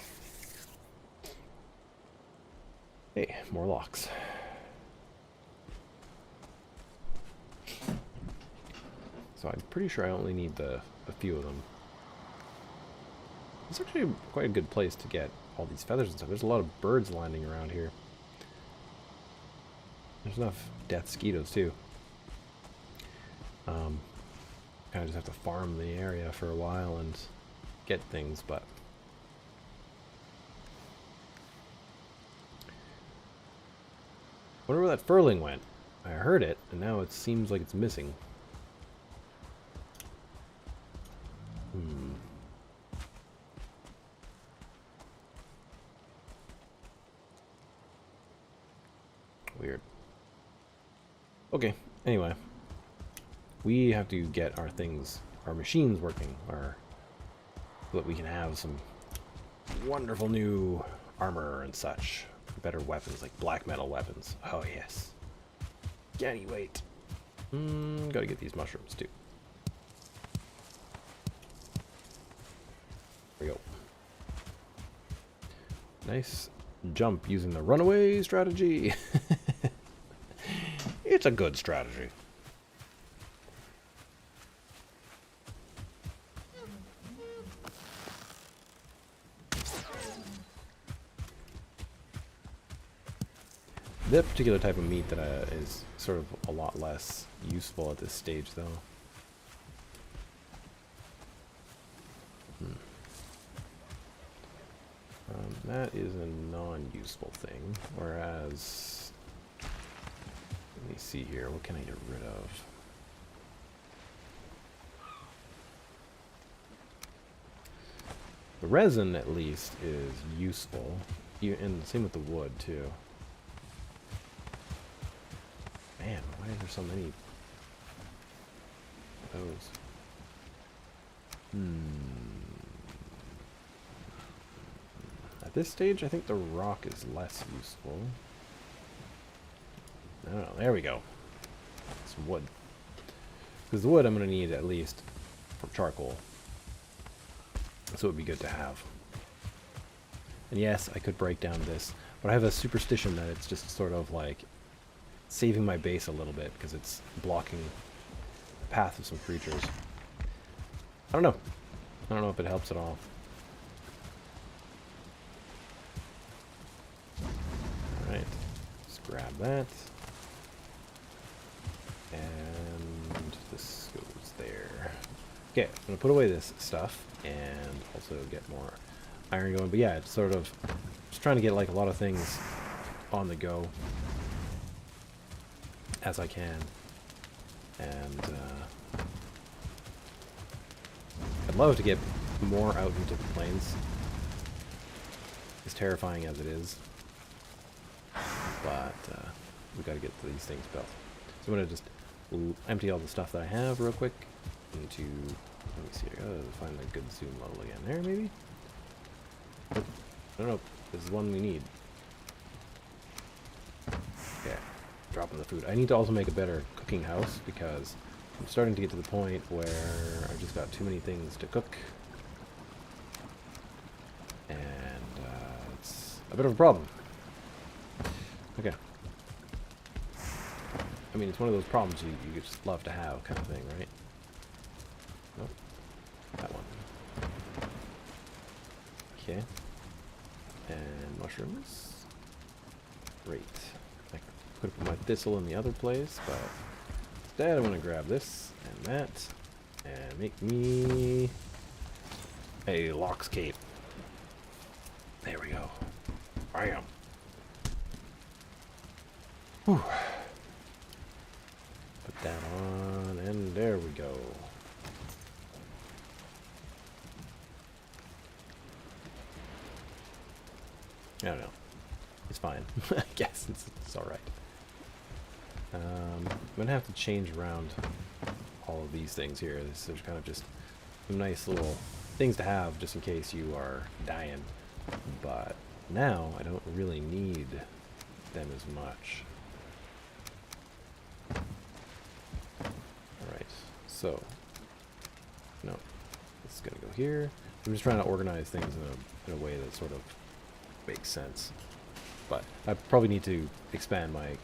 Hey, more locks. So I'm pretty sure I only need a few of them. It's actually quite a good place to get all these feathers and stuff. There's a lot of birds landing around here. There's enough death mosquitoes too. Kind of just have to farm the area for a while and get things, but wonder where that furling went. I heard it, and now it seems like it's missing. Weird. Okay, anyway. We have to get our things, our machines working, so that we can have some wonderful new armor and such. Better weapons, like black metal weapons. Oh, yes. Can't wait. Gotta get these mushrooms, too. There we go. Nice jump using the runaway strategy. It's a good strategy. That particular type of meat that is sort of a lot less useful at this stage, though. That is a non-useful thing, whereas... Let me see here, what can I get rid of? The resin, at least, is useful. And same with the wood, too. Man, why are there so many of those? At this stage, I think the rock is less useful. I don't know, there we go. Some wood. Because the wood I'm going to need at least for charcoal. So it would be good to have. And yes, I could break down this, but I have a superstition that it's just sort of like saving my base a little bit because it's blocking the path of some creatures. I don't know. I don't know if it helps at all. Alright, just grab that. And this goes there. Okay, I'm going to put away this stuff and also get more iron going. But yeah, it's sort of just trying to get like a lot of things on the go as I can. And I'd love to get more out into the plains, as terrifying as it is. But we've got to get these things built. So I'm going to just empty all the stuff that I have real quick into... Let me see, I gotta find a good zoom level again. There, maybe? I don't know. This is one we need. Okay, dropping the food. I need to also make a better cooking house because I'm starting to get to the point where I've just got too many things to cook. And it's a bit of a problem. Okay. I mean, it's one of those problems you just love to have kind of thing, right? Nope. That one. Okay. And mushrooms. Great. I could have put my thistle in the other place, but instead I want to grab this and that and make me a lox cape. There we go. Bam. Whew. Put that on, and there we go. I don't know. It's fine. I guess it's alright. I'm going to have to change around all of these things here. There's kind of just some nice little things to have just in case you are dying. But now I don't really need them as much. Alright, so no, it's going to go here. I'm just trying to organize things in a way that sort of makes sense. But I probably need to expand my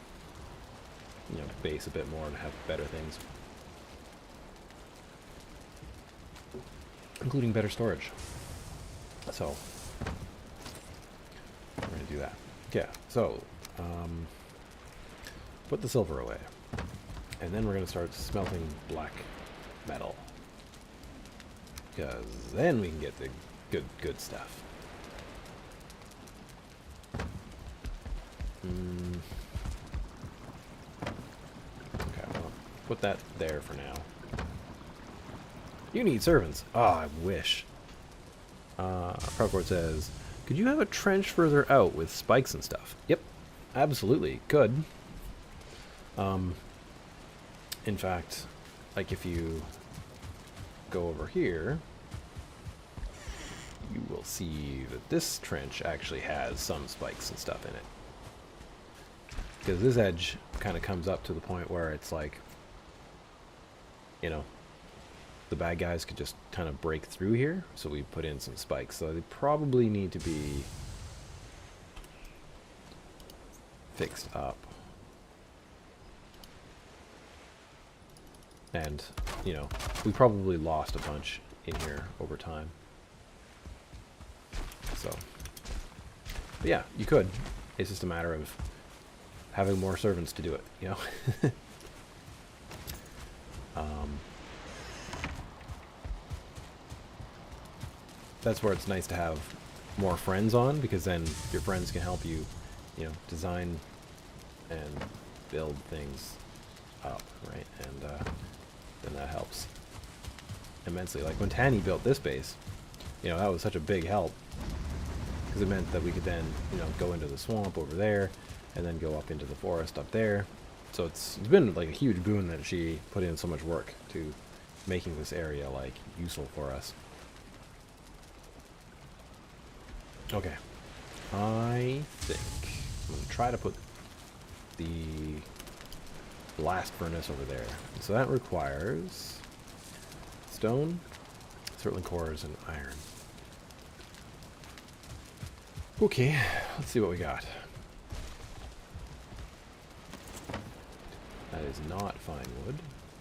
base a bit more to have better things. Including better storage. So we're going to do that. Okay, so put the silver away. And then we're going to start smelting black metal. Because then we can get the good stuff. Okay, well, put that there for now. You need servants. Ah, I wish. Proudport says, could you have a trench further out with spikes and stuff? Yep, absolutely, could. In fact, like if you go over here, you will see that this trench actually has some spikes and stuff in it. Because this edge kind of comes up to the point where it's like, the bad guys could just kind of break through here. So we put in some spikes. So they probably need to be fixed up. And, we probably lost a bunch in here over time. So, but yeah, you could. It's just a matter of having more servants to do it, you know? That's where it's nice to have more friends on, because then your friends can help you, you know, design and build things up, right? And then that helps immensely. Like when Tanny built this base, you know, that was such a big help, because it meant that we could then, you know, go into the swamp over there, and then go up into the forest up there. So it's been like a huge boon that she put in so much work to making this area like useful for us. Okay, I think I'm going to try to put the blast furnace over there. So that requires stone, certainly cores, and iron. Okay, let's see what we got. That is not fine wood.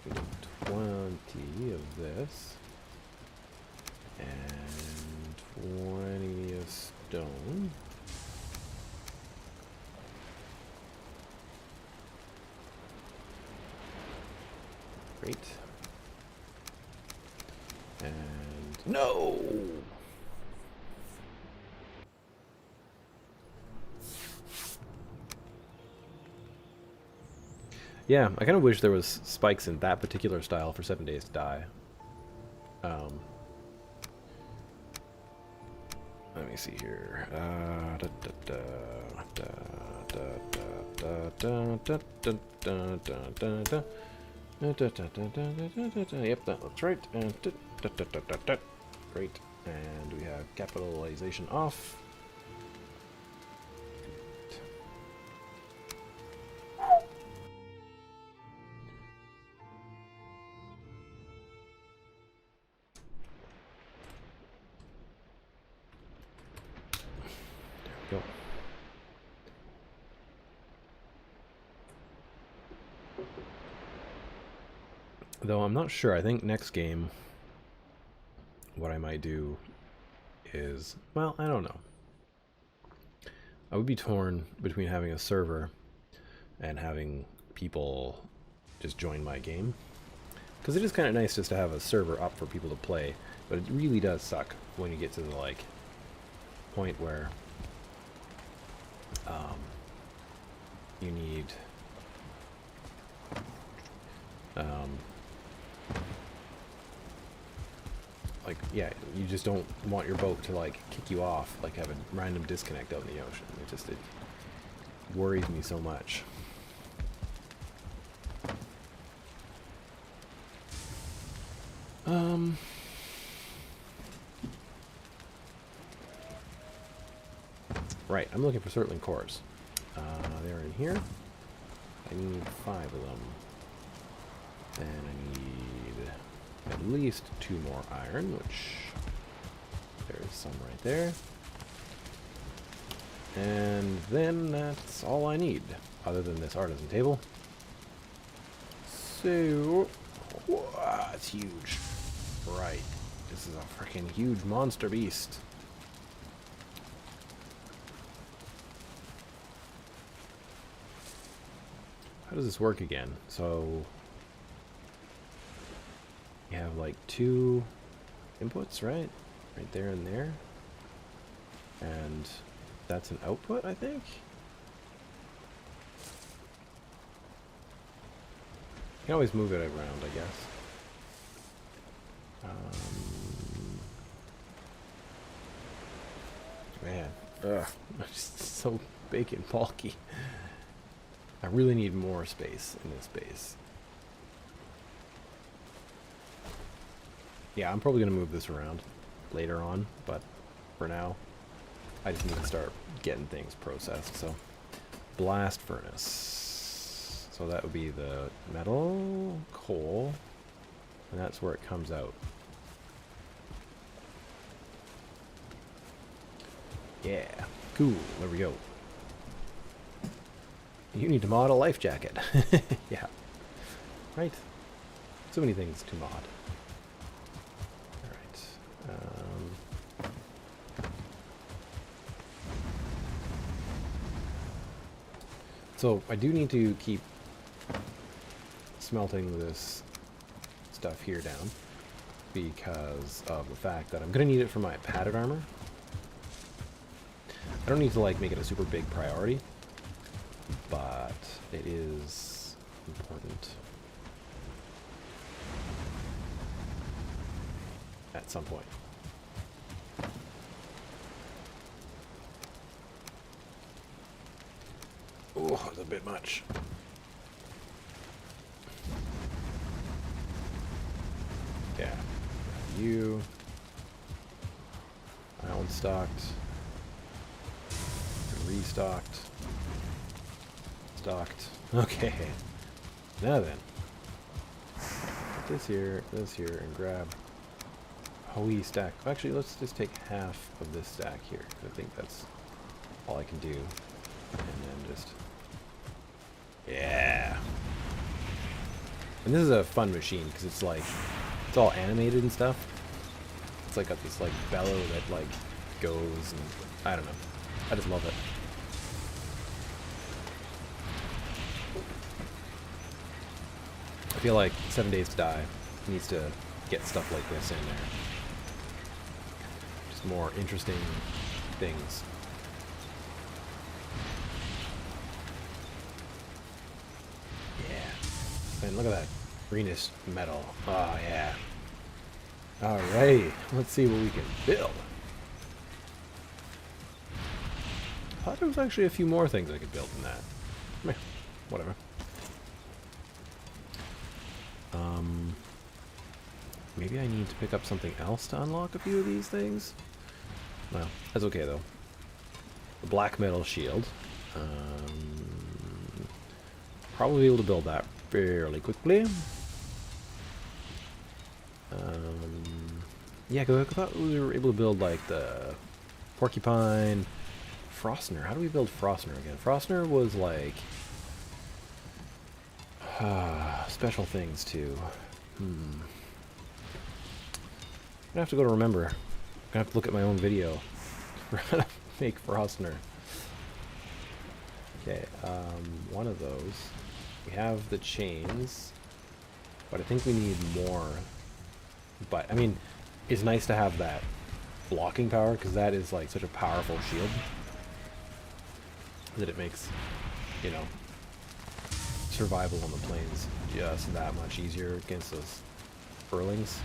We need 20 of this. And 20 of stone. Great. And no! Yeah, I kind of wish there was spikes in that particular style for 7 days to die. Let me see here. Yep, that looks right. Great. And we have capitalization off. Go. Though I'm not sure. I think next game, what I might do is, well, I don't know. I would be torn between having a server and having people just join my game. Because it is kind of nice just to have a server up for people to play, but it really does suck when you get to the, like, point where you need like, yeah, you just don't want your boat to, like, kick you off, like have a random disconnect out in the ocean. It worries me so much. Right, I'm looking for certain cores. They're in here. I need 5 of them. And I need at least 2 more iron, which there's some right there. And then that's all I need, other than this artisan table. So, wow, it's huge. Right, this is a freaking huge monster beast. How does this work again? So you have like 2 inputs, right? Right there and there. And that's an output, I think? You can always move it around, I guess. Man, ugh, I'm just so big and bulky. I really need more space in this base. Yeah, I'm probably going to move this around later on, but for now, I just need to start getting things processed. So, blast furnace. So that would be the metal, coal, and that's where it comes out. Yeah, cool, there we go. You need to mod a life jacket. Yeah. Right. So many things to mod. Alright. So I do need to keep smelting this stuff here down because of the fact that I'm going to need it for my padded armor. I don't need to like make it a super big priority, but it is important at some point. Oh, that's a bit much. Yeah. You. Island stocked. Restocked. Stocked. Okay. Now then. Put this here, and grab a wee stack. Actually, let's just take half of this stack here. I think that's all I can do. And then just... Yeah. And this is a fun machine because it's like, it's all animated and stuff. It's like got this like bellow that like goes and I don't know. I just love it. I feel like 7 Days to Die needs to get stuff like this in there. Just more interesting things. Yeah. And look at that greenish metal. Oh, yeah. Alright, let's see what we can build. I thought there was actually a few more things I could build than that. Meh, whatever. Maybe I need to pick up something else to unlock a few of these things? Well, that's okay though. The black metal shield. Probably be able to build that fairly quickly. Yeah, because I thought we were able to build like the porcupine, Frostner. How do we build Frostner again? Frostner was like special things too. I'm gonna have to go to remember. I'm gonna have to look at my own video for how to make Frostner. Okay, one of those. We have the chains, but I think we need more. But I mean, it's nice to have that blocking power because that is like such a powerful shield that it makes, you know, survival on the plains just that much easier against those furlings,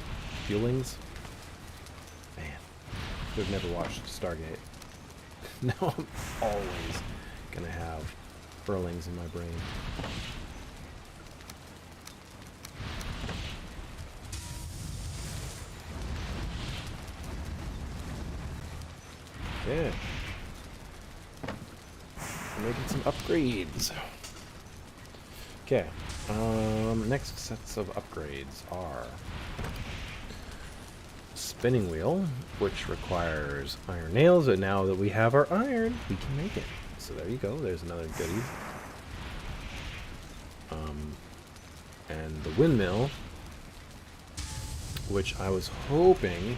fuelings. Man, I've never watched Stargate. Now I'm always gonna have furlings in my brain. Yeah. Making some upgrades. Okay. Next sets of upgrades are spinning wheel, which requires iron nails, and now that we have our iron, we can make it. So there you go. There's another goodie. And the windmill, which I was hoping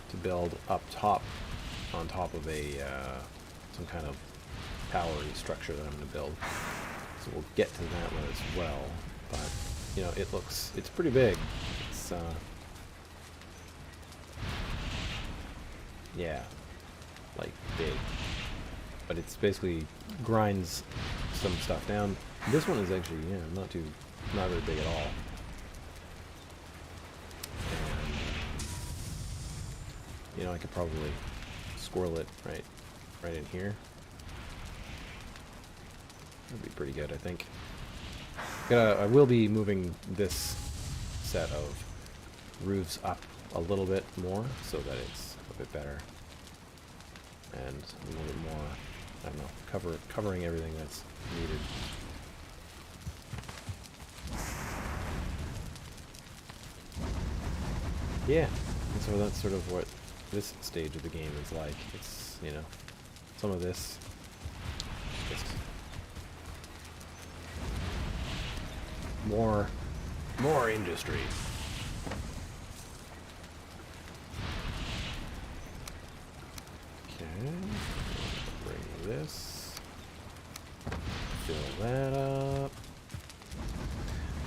to build up top, on top of a some kind of towery structure that I'm going to build. So we'll get to that one as well. But you know, it's pretty big. It's yeah, like big. But it's basically grinds some stuff down. This one is actually, yeah, not very big at all. And you know, I could probably squirrel it right in here. That'd be pretty good, I think. I will be moving this set of roofs up a little bit more so that it's a bit better and a little bit more, I don't know, covering everything that's needed. Yeah, and so that's sort of what this stage of the game is like. It's, you know, some of this just more industry. Okay, bring this. Fill that up.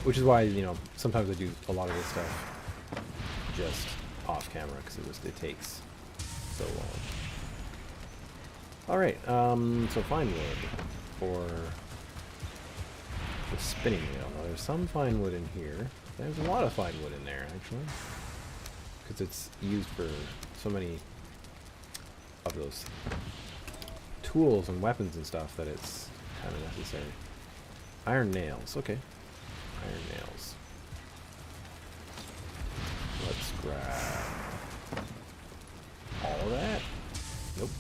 Which is why, you know, sometimes I do a lot of this stuff just off camera because it takes so long. Alright, so fine wood for the spinning wheel. Now, there's some fine wood in here. There's a lot of fine wood in there, actually. Because it's used for so many of those tools and weapons and stuff that it's kind of necessary. Iron nails, okay. Iron nails. Let's grab all of that. Nope.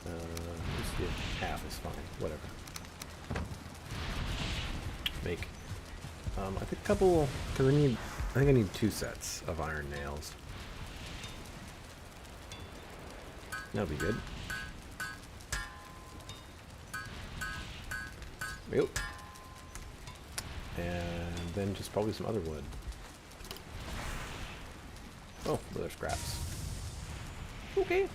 Let's get half is fine. Whatever. Make. I think a couple. Cause I think I need 2 sets of iron nails. That'll be good. Yep. And then just probably some other wood. Oh, there's scraps. Okay.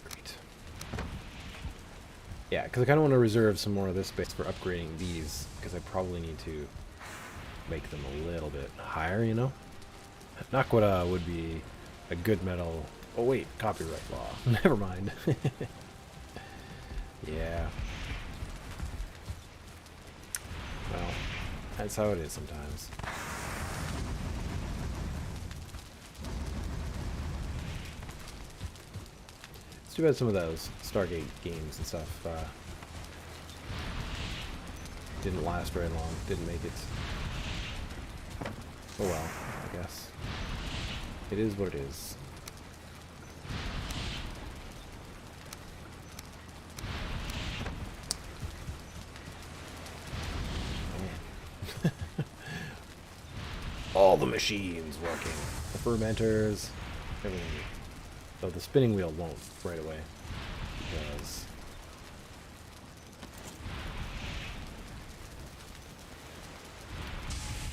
Great. Yeah, because I kind of want to reserve some more of this space for upgrading these, because I probably need to make them a little bit higher, you know? Not what would be a good metal. Oh wait, copyright law. Never mind. Yeah. Well, that's how it is sometimes. It's too bad some of those Stargate games and stuff didn't last very long. Didn't make it. Oh well, I guess. It is what it is. All the machines working. The fermenters, everything. So the spinning wheel won't right away. Because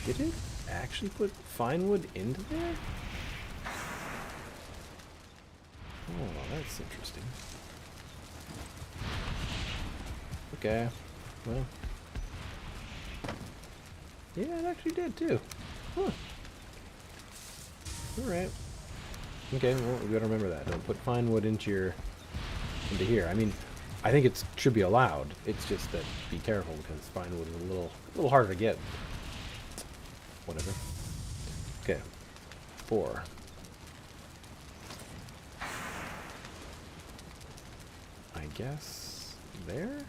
did it actually put fine wood into there? Oh, that's interesting. Okay. Well. Yeah, it actually did too. Huh. Alright. Okay, well, we gotta remember that. Don't put fine wood into here. I mean, I think it should be allowed. It's just that be careful because fine wood is a little harder to get. Whatever. Okay. 4. I guess there?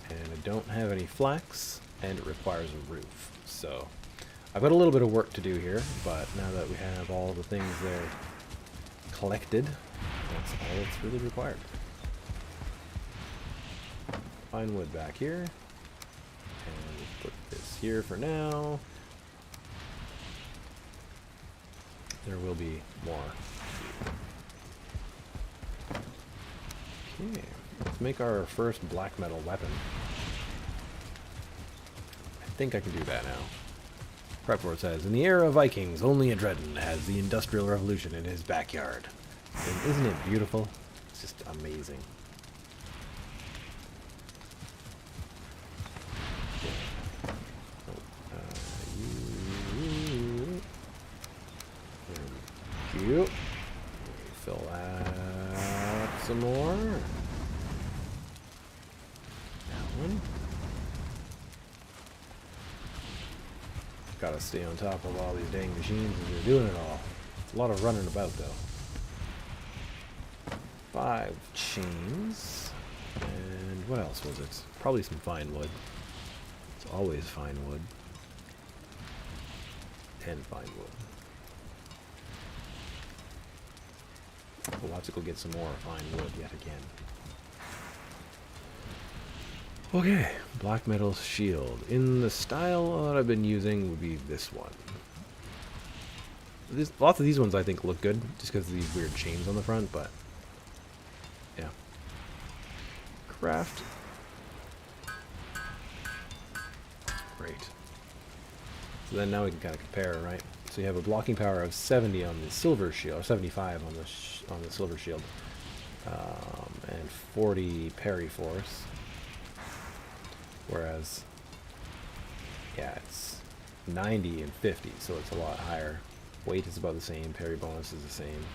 And I don't have any flax, and it requires a roof. So I've got a little bit of work to do here, but now that we have all the things there collected, that's all that's really required. Fine wood back here. And we'll put this here for now. There will be more. Okay, let's make our first black metal weapon. I think I can do that now. Prepor says, in the era of Vikings, only Adreden has the Industrial Revolution in his backyard. And isn't it beautiful? It's just amazing. Thank you. Fill that some more. That one. Gotta stay on top of all these dang machines as you're doing it all. It's a lot of running about though. 5 chains. And what else was it? Probably some fine wood. It's always fine wood. 10 fine wood. We'll have to go get some more fine wood yet again. Okay, black metal shield. In the style that I've been using would be this one. Lots of these ones I think look good, just because of these weird chains on the front, but yeah. Craft. Great. So then now we can kind of compare, right? So you have a blocking power of 70 on the silver shield, or 75 on the silver shield, and 40 parry force. Whereas, yeah, it's 90 and 50, so it's a lot higher. Weight is about the same. Parry bonus is the same.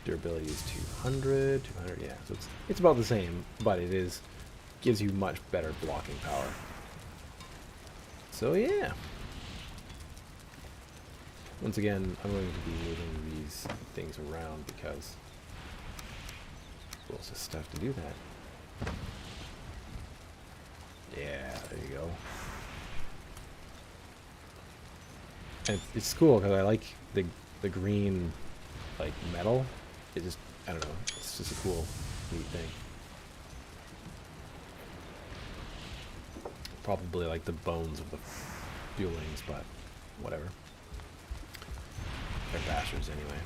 Durability is 200, yeah. So it's about the same, but it gives you much better blocking power. So yeah. Once again, I'm going to be moving these things around because there's just stuff to do that. Yeah, there you go. And it's cool because I like the green, like, metal. It just, I don't know, it's just a cool, neat thing. Probably like the bones of the fuelings, but whatever. They're bastards anyway.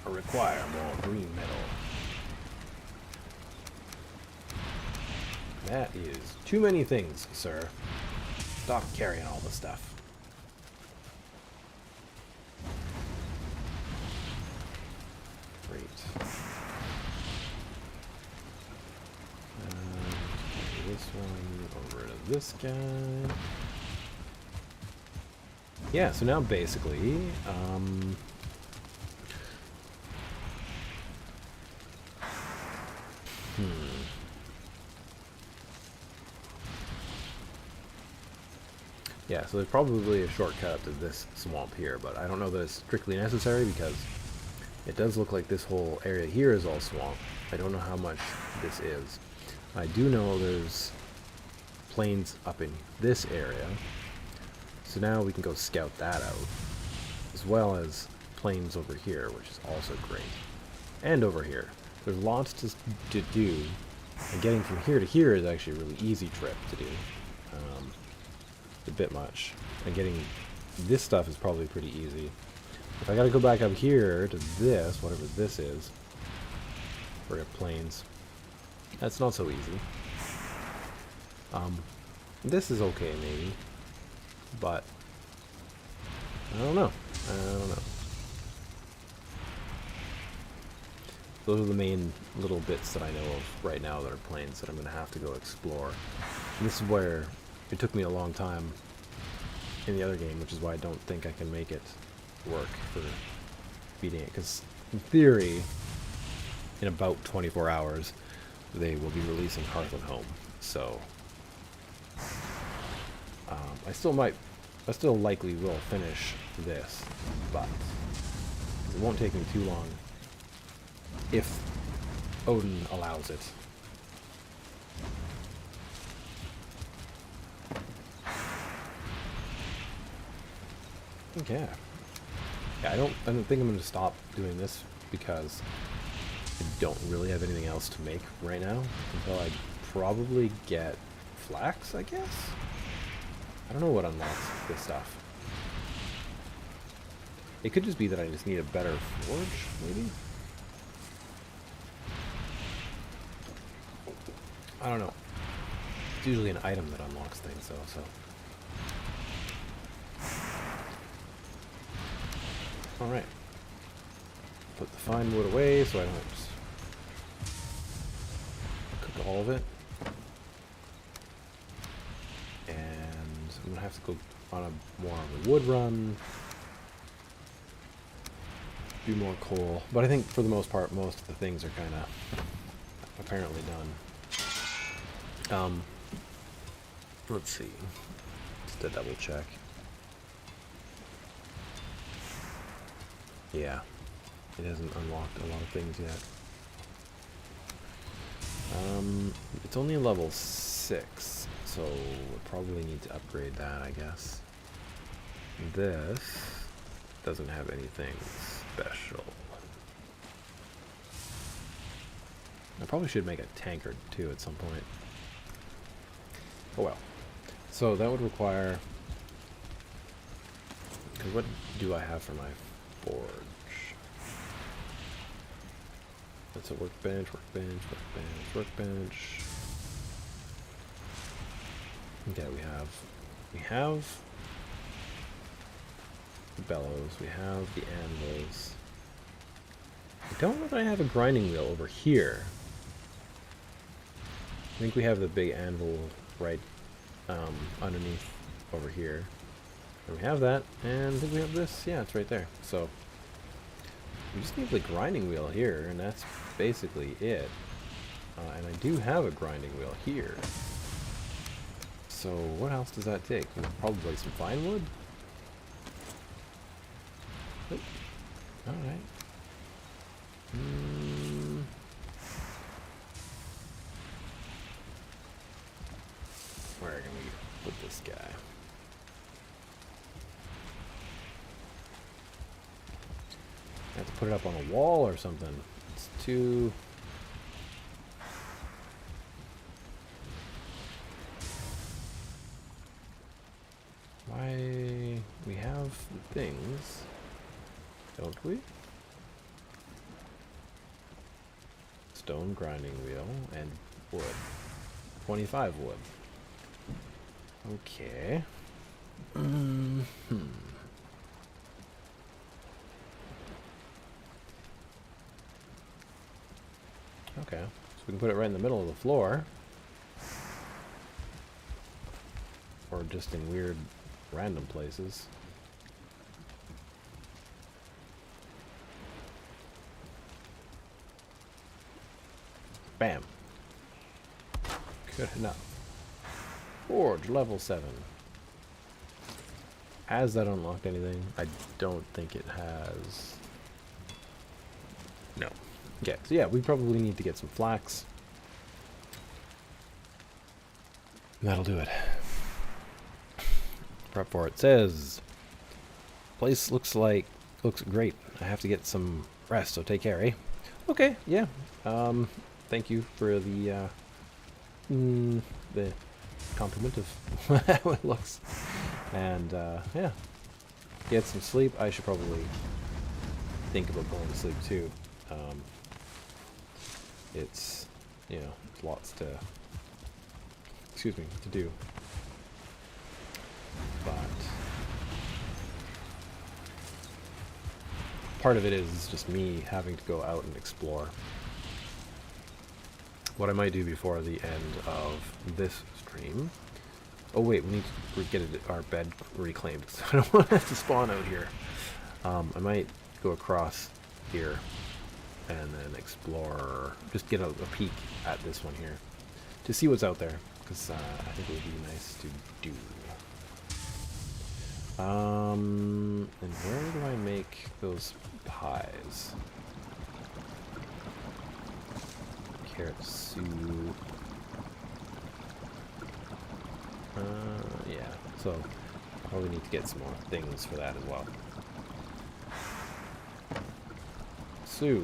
I require more green metal. That is too many things, sir. Stop carrying all the stuff. Great. This one over to this guy. Yeah, so now basically, yeah, so there's probably a shortcut up to this swamp here, but I don't know that it's strictly necessary because it does look like this whole area here is all swamp. I don't know how much this is. I do know there's plains up in this area, so now we can go scout that out, as well as plains over here, which is also great, and over here. There's lots to do, and getting from here to here is actually a really easy trip to do. It's a bit much, and getting this stuff is probably pretty easy. If I gotta go back up here to this, whatever this is, for plains, that's not so easy. This is okay maybe, but I don't know. Those are the main little bits that I know of right now that are plains that I'm going to have to go explore. And this is where it took me a long time in the other game, which is why I don't think I can make it work for beating it. Because in theory, in about 24 hours, they will be releasing Hearth and Home. So I still likely will finish this, but it won't take me too long if Odin allows it. Okay. Yeah, I don't think I'm going to stop doing this because I don't really have anything else to make right now until I probably get flax, I guess? I don't know what unlocks this stuff. It could just be that I just need a better forge, maybe? I don't know. It's usually an item that unlocks things, though, so... Alright. Put the fine wood away so I don't cook all of it. And I'm going to have to go on a more of a wood run. Do more coal. But I think for the most part, most of the things are kind of apparently done. Let's see. Just to double check. Yeah, it hasn't unlocked a lot of things yet. It's only a level 6, so we'll probably need to upgrade that, I guess. This doesn't have anything special. I probably should make a tankard too at some point. Oh well. So that would require... Because what do I have for my forge? That's a workbench, workbench, workbench, workbench. Okay, we have the bellows, we have the anvils. I don't know that I have a grinding wheel over here. I think we have the big anvil right underneath over here. And we have that, and I think we have this. Yeah, it's right there. So we just need the grinding wheel here, and that's basically it. And I do have a grinding wheel here. So what else does that take? Probably some fine wood? Alright. Where can we put this guy? I have to put it up on a wall or something. It's too... Why... We have things, don't we? Stone grinding wheel and wood. 25 wood. Okay. Okay, so we can put it right in the middle of the floor. Or just in weird, random places. Bam. Good enough. Forge, level 7. Has that unlocked anything? I don't think it has. No. Okay, so yeah, we probably need to get some flax. And that'll do it. Prep for it. Says, place looks great. I have to get some rest, so take care, eh? Okay, yeah. Thank you for the compliment of how it looks. And, yeah. Get some sleep. I should probably think about going to sleep, too. It's, you know, there's lots to, to do. But part of it is just me having to go out and explore. What I might do before the end of this stream... Oh wait, we need to get our bed reclaimed, because I don't want to have to spawn out here. I might go across here and then explore, just get a peek at this one here, to see what's out there, because I think it would be nice to do. And where do I make those pies? Carrot soup. Yeah, so probably need to get some more things for that as well. So,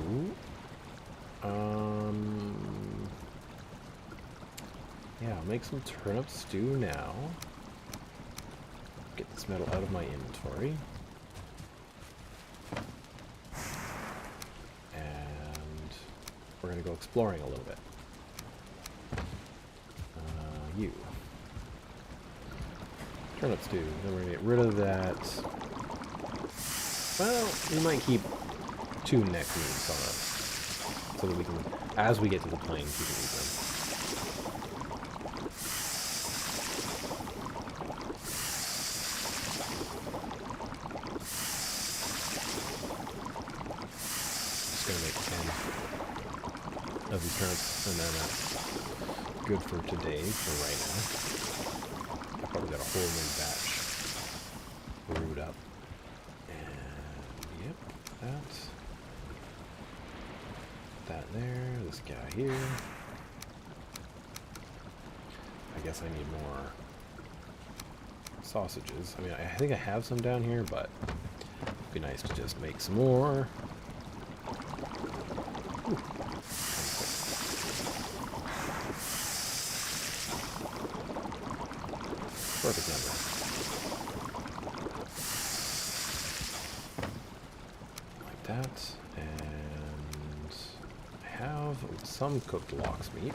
yeah, I'll make some turnip stew now. Get this metal out of my inventory. And we're going to go exploring a little bit. You. Turnip stew. Then we're going to get rid of that. Well, we might keep 2 neck meats on us. So that we can, as we get to the plains, we can eat them. Of these turnips, and then that's good for today, for right now. I probably got a whole new batch brewed up. And, yep, that there, this guy here. I guess I need more sausages. I mean, I think I have some down here, but it'd be nice to just make some more. Ooh. Perfect number. Like that, and I have some cooked lox meat.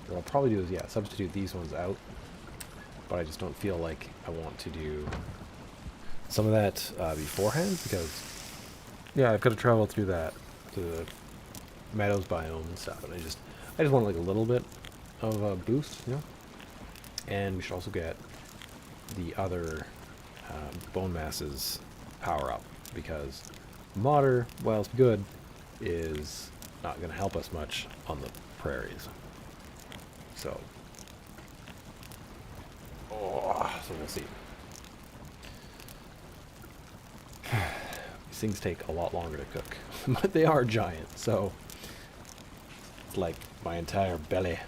What I'll probably do is, yeah, substitute these ones out. But I just don't feel like I want to do some of that beforehand, because, yeah, I've got to travel through that to the meadows biome and stuff, and I just want like a little bit of a boost, you know. And we should also get the other bone masses power up, because modder, while it's good, is not going to help us much on the prairies. So, so we'll see. These things take a lot longer to cook, but they are giant, so it's like my entire belly.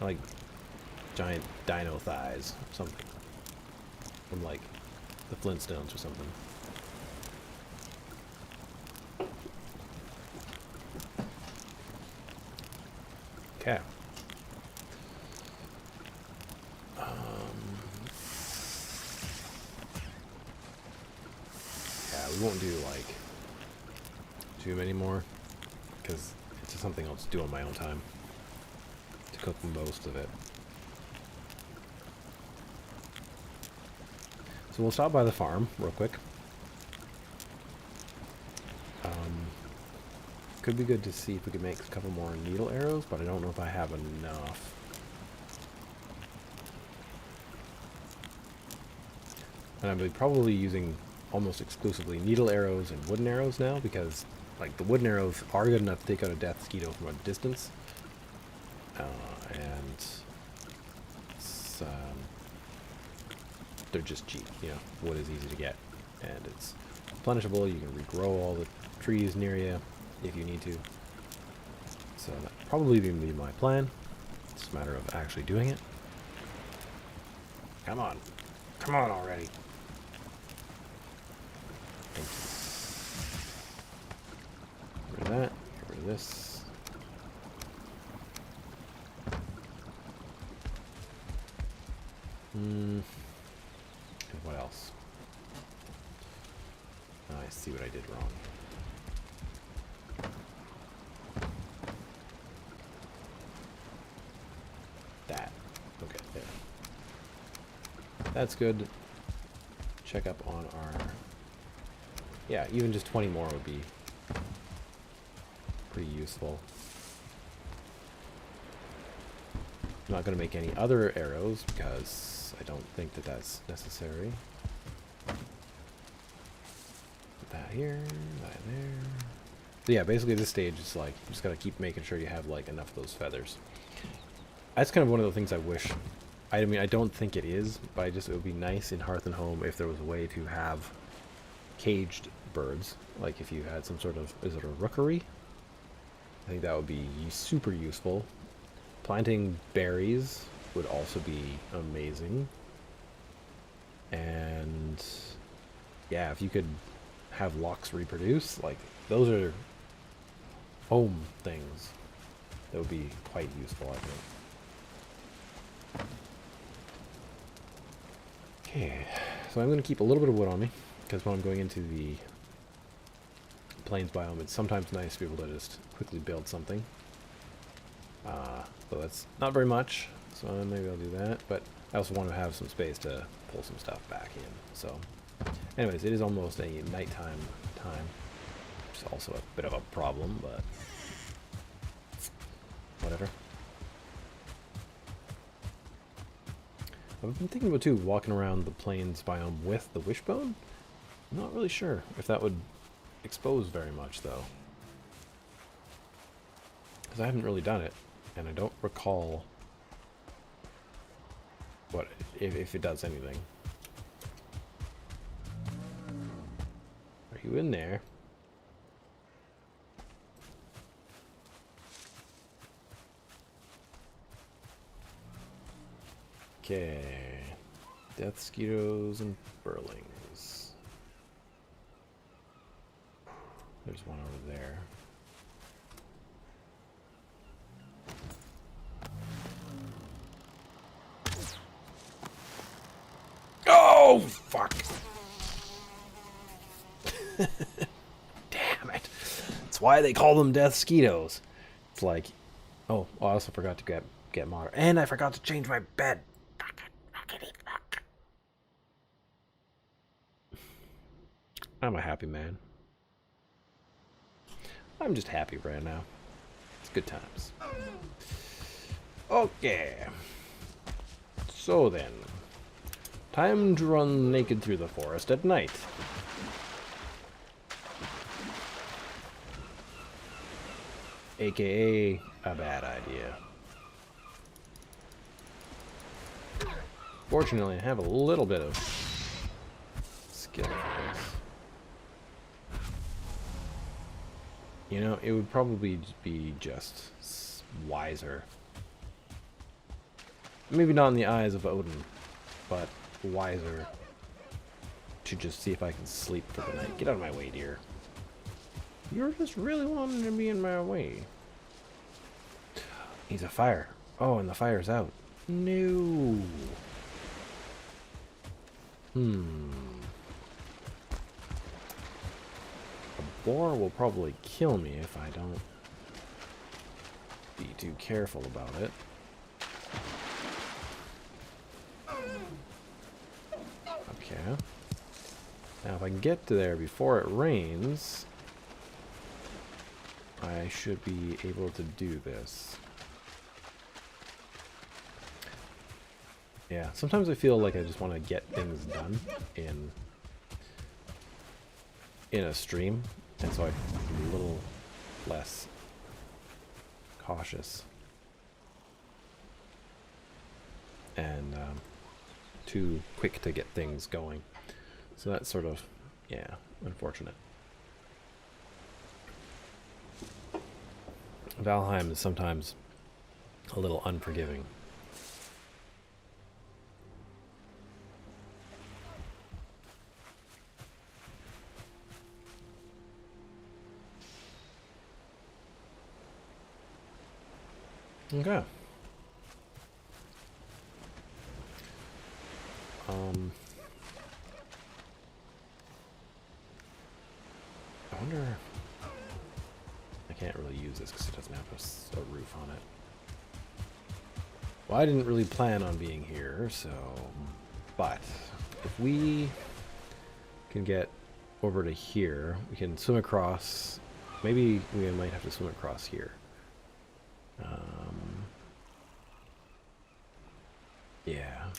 Like giant dino thighs or something from like the Flintstones or something. Okay. Yeah, we won't do like too many more, because it's just something I'll just do on my own time to cook most of it. So we'll stop by the farm real quick. Could be good to see if we could make a couple more needle arrows, but I don't know if I have enough. And I'll be probably using almost exclusively needle arrows and wooden arrows now, because like the wooden arrows are good enough to take out a death mosquito from a distance. And it's, they're just cheap, you know. Wood is easy to get, and it's replenishable. You can regrow all the trees near you if you need to. So that'd probably be my plan. It's just a matter of actually doing it. Come on. Come on already. Thank you. Get rid of that. Get rid of this. And what else? Oh, I see what I did wrong. That. Okay, there. That's good. Check up on our... Yeah, even just 20 more would be pretty useful. I'm not going to make any other arrows because I don't think that that's necessary. Put that here, that there. So yeah, basically this stage is like, you just got to keep making sure you have like enough of those feathers. That's kind of one of the things I wish. I mean, I don't think it is, but it would be nice in Hearth and Home if there was a way to have caged birds. Like if you had some sort of, is it a rookery? I think that would be super useful. Planting berries would also be amazing. And yeah, if you could have lox reproduce, like those are home things that would be quite useful, I think. Okay, so I'm going to keep a little bit of wood on me, because when I'm going into the plains biome, it's sometimes nice to be able to just quickly build something. So that's not very much, so maybe I'll do that, but I also want to have some space to pull some stuff back in. So anyways, it is almost a nighttime time, which is also a bit of a problem, but whatever. I've been thinking about too, walking around the plains biome with the wishbone. I'm not really sure if that would expose very much though, because I haven't really done it, and I don't recall what if it does anything. Are you in there? Okay. Death mosquitoes and burlings. There's one over there. Oh, fuck. Damn it. That's why they call them death skeetos. It's like, oh, I also forgot to get water. And I forgot to change my bed. I'm a happy man. I'm just happy right now. It's good times. Okay. So then, time to run naked through the forest at night. AKA a bad idea. Fortunately, I have a little bit of skill for this. You know, it would probably be just wiser. Maybe not in the eyes of Odin, but wiser to just see if I can sleep for the night. Get out of my way, dear. You're just really wanting to be in my way. He's a fire. Oh, and the fire's out. No. A boar will probably kill me if I don't be too careful about it. Okay. Now if I can get to there before it rains, I should be able to do this. Yeah, sometimes I feel like I just want to get things done in a stream, and so I'm a little less cautious and too quick to get things going. So that's sort of, yeah, unfortunate. Valheim is sometimes a little unforgiving. Okay. I wonder... I can't really use this because it doesn't have a roof on it. Well, I didn't really plan on being here, so... But, if we can get over to here, we can swim across... Maybe we might have to swim across here. Yeah.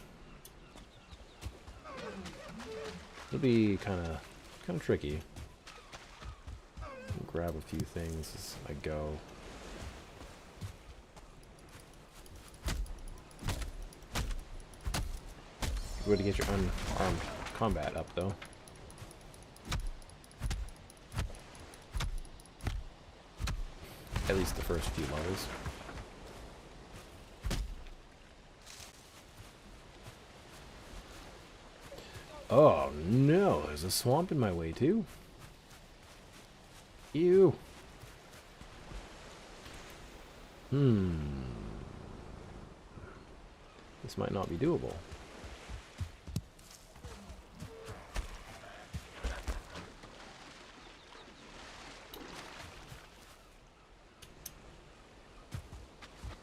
It'll be kind of tricky. Grab a few things as I go. Good way to get your unarmed combat up, though. At least the first few levels. Oh no, there's a swamp in my way too. Ew. This might not be doable.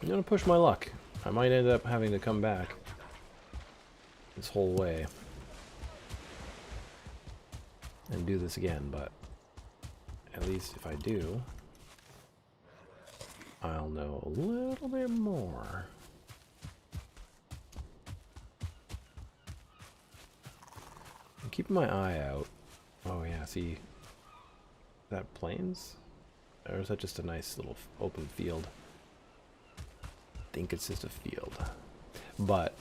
I'm gonna push my luck. I might end up having to come back this whole way and do this again, but at least if I do, I'll know a little bit more. I'm keeping my eye out. Oh yeah, see, is that plains? Or is that just a nice little open field? I think it's just a field. But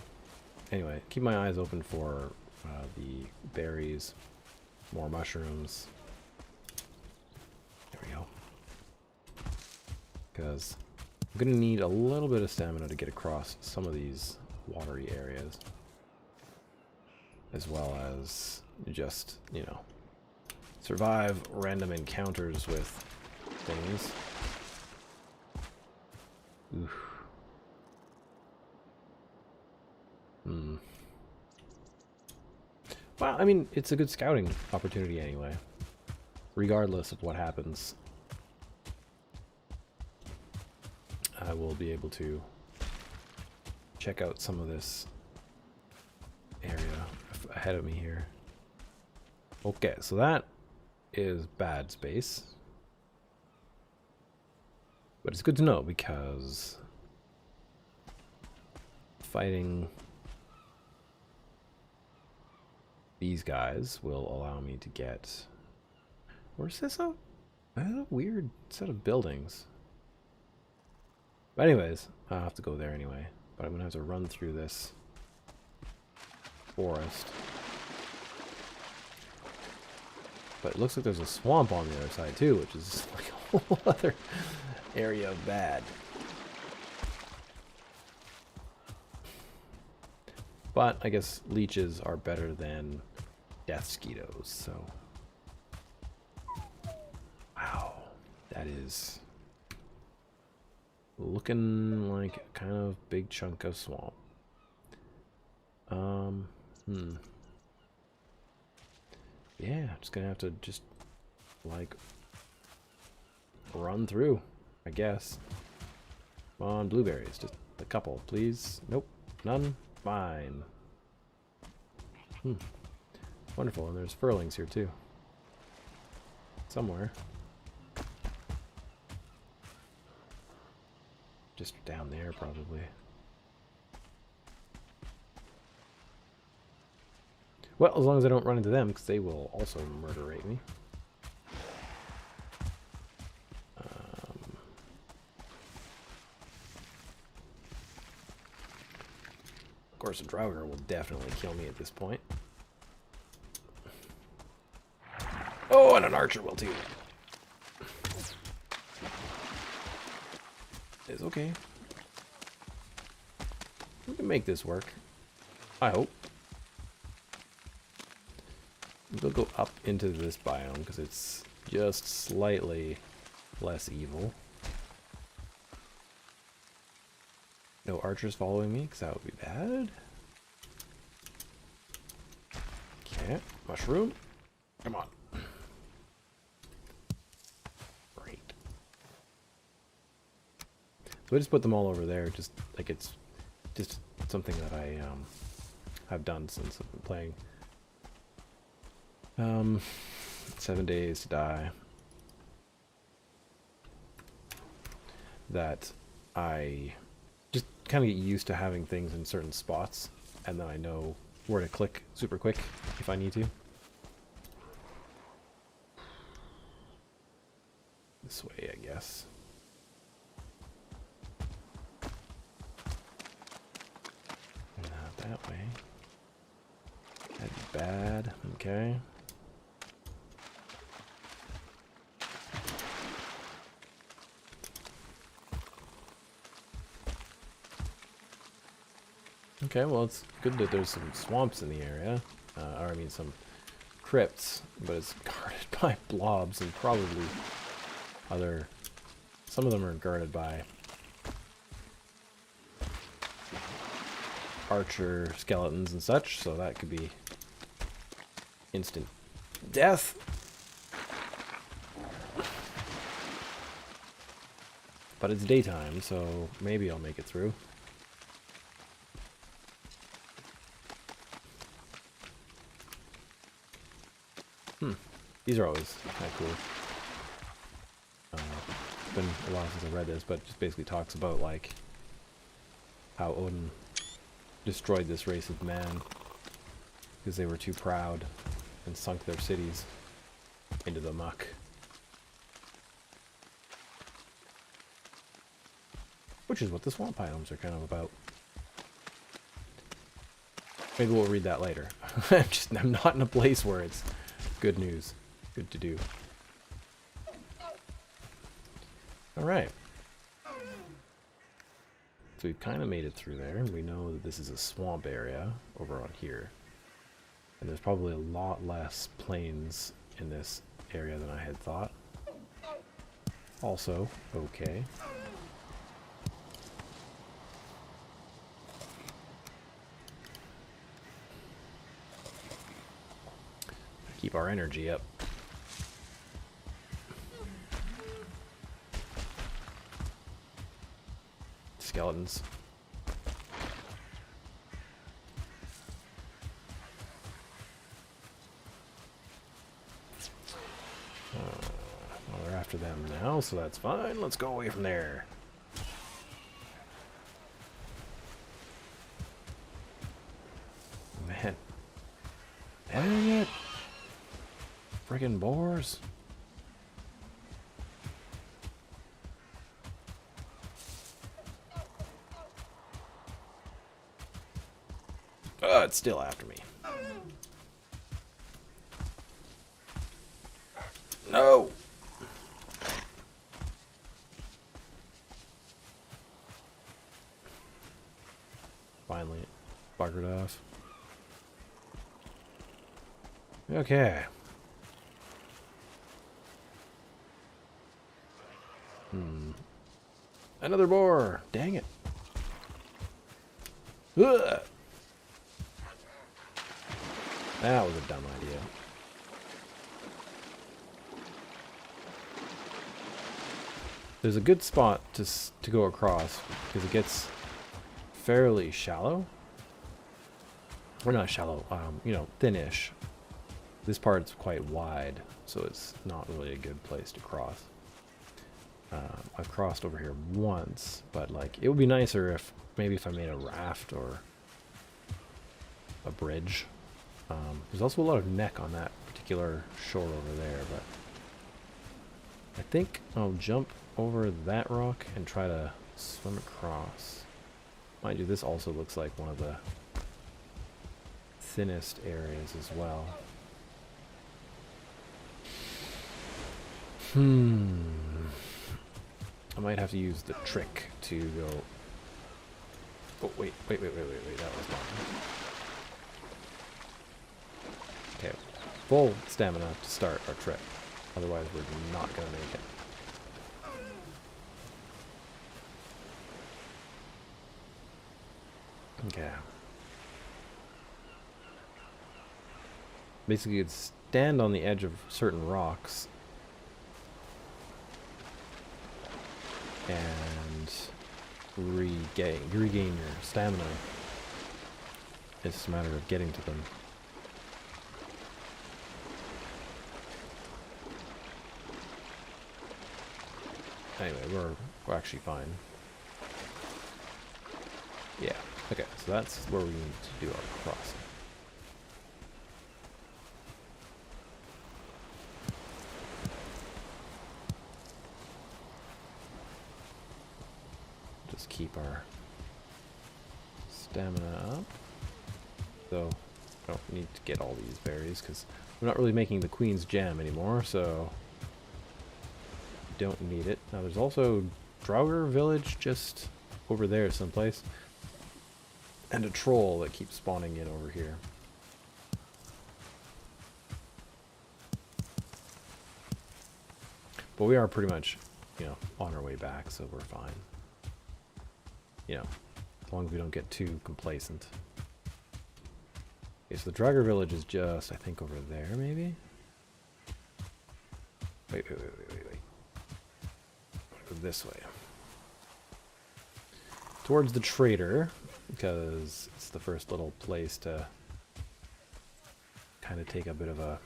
anyway, keep my eyes open for the berries, more mushrooms. There we go. Because I'm going to need a little bit of stamina to get across some of these watery areas. As well as just, you know, survive random encounters with things. Oof. Well, I mean, it's a good scouting opportunity anyway. Regardless of what happens, I will be able to check out some of this area ahead of me here. Okay, so that is bad space. But it's good to know because fighting these guys will allow me to get... Where's this a weird set of buildings? But anyways, I'll have to go there anyway. But I'm gonna have to run through this forest. But it looks like there's a swamp on the other side too, which is like a whole other area of bad. But I guess leeches are better than death skeetos, so... Wow, that is looking like a kind of big chunk of swamp. Yeah, I'm just gonna have to just, like, run through, I guess. Come on, blueberries, just a couple, please. Nope, none. Fine. Wonderful, and there's furlings here too. Somewhere. Just down there, probably. Well, as long as I don't run into them, because they will also murderate me. Of course, a Draugr will definitely kill me at this point. Oh, and an archer will too. It's okay. We can make this work. I hope. We'll go up into this biome because it's just slightly less evil. No archers following me because that would be bad. Okay, mushroom. Come on. Great. So I just put them all over there, just like it's just something that I have done since I've been playing. 7 days to die. That I just kind of get used to having things in certain spots, and then I know where to click super quick if I need to. This way, I guess. Not that way. That'd be bad. Okay. Okay, well, it's good that there's some swamps in the area. Or, I mean, some crypts, but it's guarded by blobs and probably other... Some of them are guarded by archer skeletons and such, so that could be instant death. But it's daytime, so maybe I'll make it through. These are always kind of cool. It's been a while since I read this, but it just basically talks about, like, how Odin destroyed this race of man because they were too proud and sunk their cities into the muck. Which is what the swamp biomes are kind of about. Maybe we'll read that later. I'm not in a place where it's good news. Good to do. Alright. So we've kind of made it through there. We know that this is a swamp area over on here. And there's probably a lot less plains in this area than I had thought. Also, okay. Keep our energy up. Skeletons. Well, they're after them now, so that's fine. Let's go away from there. Man. Dang it! Friggin' boars. It's still after me. No! Finally, buggered off. Okay. Another boar! Dang it. Ugh. That was a dumb idea. There's a good spot to go across because it gets fairly shallow. Or not shallow, you know, thinnish. This part's quite wide, so it's not really a good place to cross. I've crossed over here once, but like it would be nicer if maybe if I made a raft or a bridge. There's also a lot of neck on that particular shore over there, but I think I'll jump over that rock and try to swim across. Mind you, this also looks like one of the thinnest areas as well. I might have to use the trick to go... Oh, wait, that was wrong. Okay, full stamina to start our trip. Otherwise, we're not going to make it. Okay. Basically, you'd stand on the edge of certain rocks and regain your stamina. It's a matter of getting to them. Anyway, we're actually fine. Yeah. Okay, so that's where we need to do our crossing. Just keep our stamina up. So, I don't need to get all these berries because we're not really making the Queen's Jam anymore, so don't need it. Now there's also Draugr village just over there someplace. And a troll that keeps spawning in over here. But we are pretty much, you know, on our way back, so we're fine. You know, as long as we don't get too complacent. Okay, so the Draugr village is just, I think, over there, maybe? Wait. Go this way. Towards the trader, because it's the first little place to kind of take a bit of a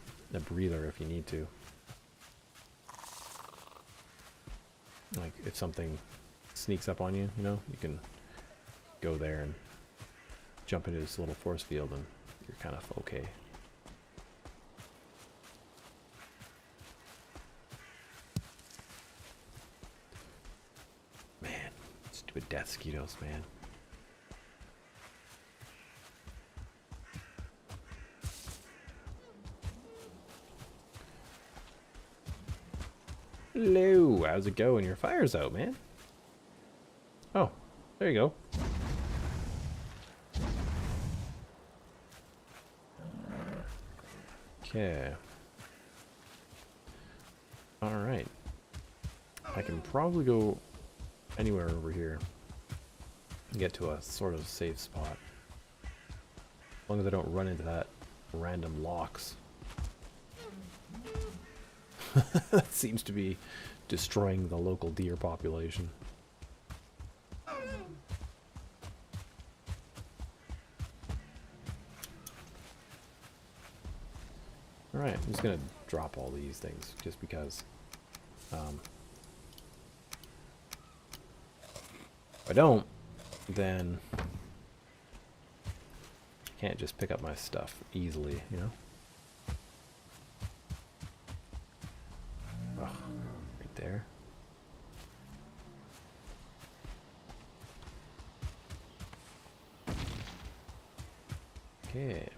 breather if you need to. Like, if something sneaks up on you, you know, you can go there and jump into this little force field and you're kind of okay. Man, stupid death mosquitoes, man. Hello, how's it going? Your fire's out, man. Oh, there you go. Okay. Alright. I can probably go anywhere over here and get to a sort of safe spot. As long as I don't run into that random locks. That seems to be destroying the local deer population. Alright, I'm just gonna drop all these things just because. If I don't, then I can't just pick up my stuff easily, you know? Oh, right there. Okay.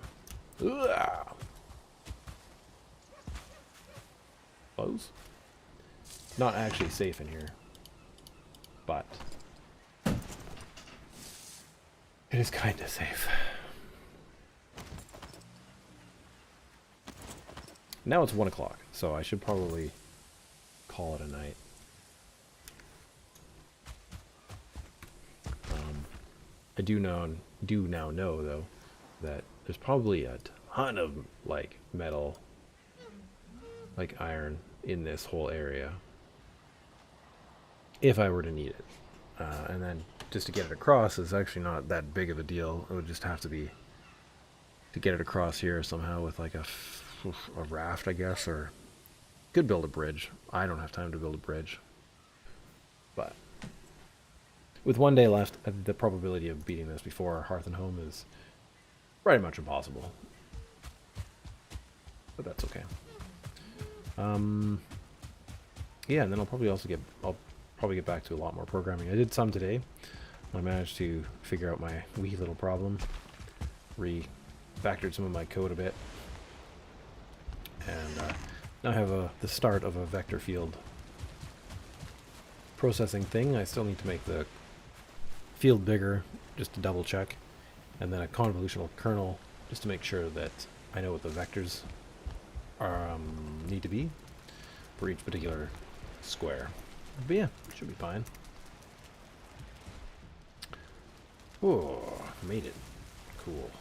Ugh. Close. Not actually safe in here, but it is kind of safe. Now it's 1 o'clock, so I should probably call it a night. I do now know though that there's probably a ton of like metal, like iron, in this whole area if I were to need it. And then just to get it across is actually not that big of a deal. It would just have to be to get it across here somehow with like a raft, I guess, or could build a bridge. I don't have time to build a bridge, but with 1 day left, the probability of beating this before Hearth and Home is pretty much impossible, but that's okay. Yeah, and then I'll probably get back to a lot more programming. I did some today. I managed to figure out my wee little problem, refactored some of my code a bit, and now I have the start of a vector field processing thing. I still need to make the field bigger just to double check, and then a convolutional kernel just to make sure that I know what the vectors are, need to be for each particular square. But yeah, should be fine. Oh, made it. Cool.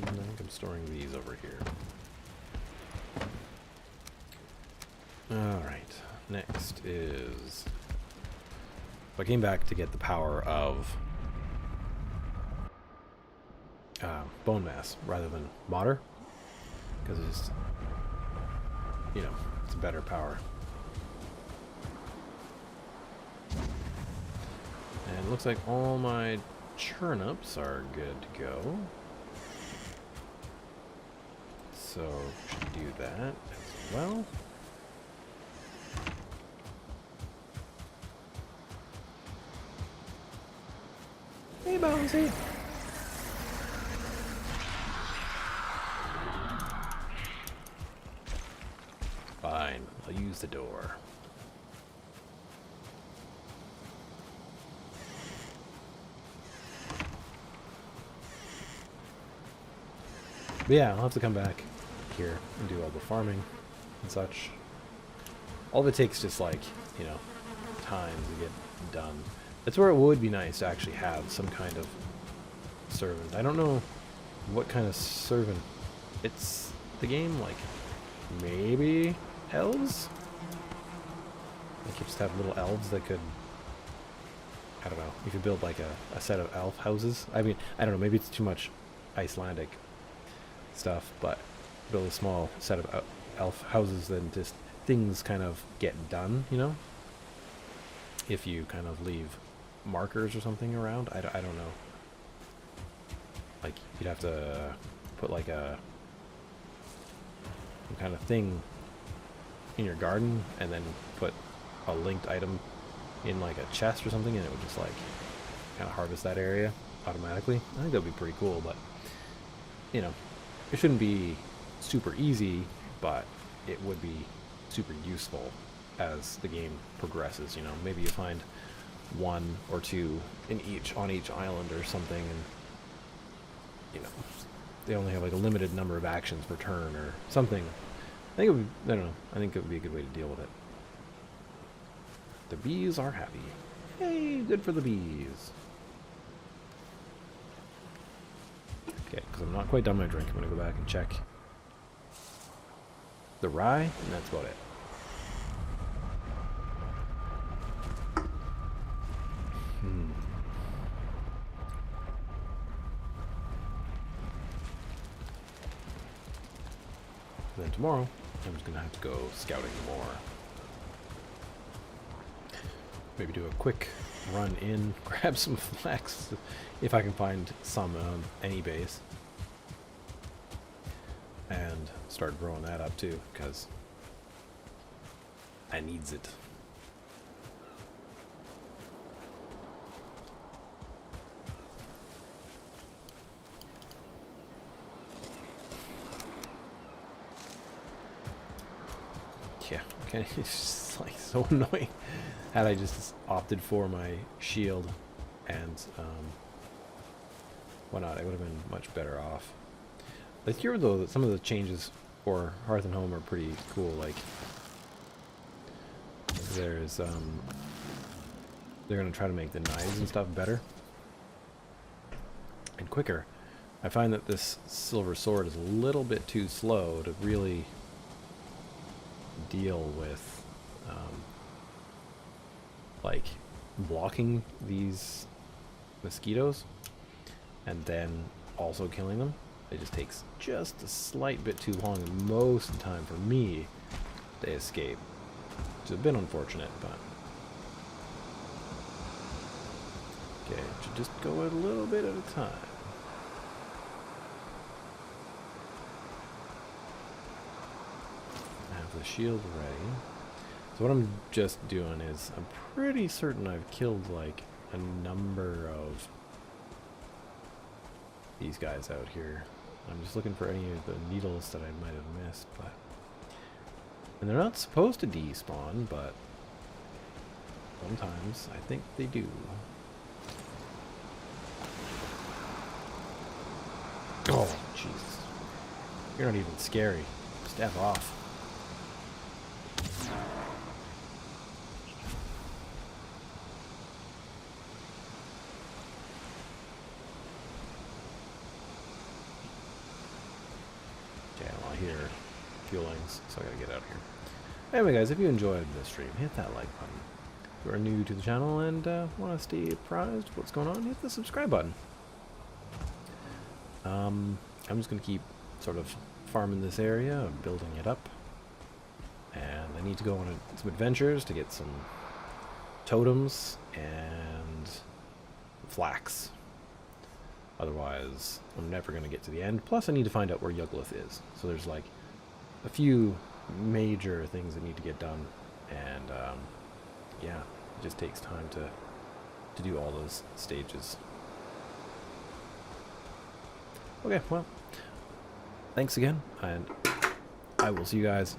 I think I'm storing these over here. Alright, next is... I came back to get the power of bone mass rather than water, because it's, you know, it's a better power. And it looks like all my turnips are good to go. So, should do that as well. Hey, Bonesy! Fine, I'll use the door. But yeah, I'll have to come back here and do all the farming and such. All of it takes just like, you know, time to get done. That's where it would be nice to actually have some kind of servant. I don't know what kind of servant it's the game, like maybe elves? Like you just have little elves that could, I don't know, you could build like a set of elf houses. I mean, I don't know, maybe it's too much Icelandic stuff, but build a small set of elf houses, then just things kind of get done, you know? If you kind of leave markers or something around, I don't know. Like, you'd have to put like some kind of thing in your garden and then put a linked item in like a chest or something, and it would just like kind of harvest that area automatically. I think that would be pretty cool, but you know, it shouldn't be super easy, but it would be super useful as the game progresses. You know, maybe you find one or two on each island or something, and you know, they only have like a limited number of actions per turn or something. I think it would, I don't know, I think it would be a good way to deal with it. The bees are happy. Yay, good for the bees. because I'm not quite done my drink. I'm going to go back and check the rye, and that's about it. Then tomorrow, I'm just going to have to go scouting more. Maybe do a quick run in, grab some flax, if I can find some on any base. And start growing that up too, because I needs it. Yeah, okay, it's just like so annoying. Had I just opted for my shield and whatnot, I would have been much better off. I hear though that some of the changes for Hearth and Home are pretty cool. Like there's they're gonna try to make the knives and stuff better and quicker. I find that this silver sword is a little bit too slow to really deal with like blocking these mosquitoes and then also killing them. It just takes just a slight bit too long most of the time for me to escape. Which is a bit unfortunate, but okay, should just go a little bit at a time. I have the shield ready. So what I'm just doing is, I'm pretty certain I've killed like a number of these guys out here. I'm just looking for any of the needles that I might have missed, but and they're not supposed to despawn, but sometimes I think they do. Oh, Jesus. You're not even scary. Step off. Here fuelings, so I gotta get out of here. Anyway guys, if you enjoyed this stream, hit that like button. If you are new to the channel and want to stay apprised of what's going on, hit the subscribe button. I'm just gonna keep sort of farming this area, building it up, and I need to go on some adventures to get some totems and flax. Otherwise, I'm never going to get to the end. Plus, I need to find out where Yugglith is. So there's like a few major things that need to get done. And yeah, it just takes time to do all those stages. Okay, well, thanks again. And I will see you guys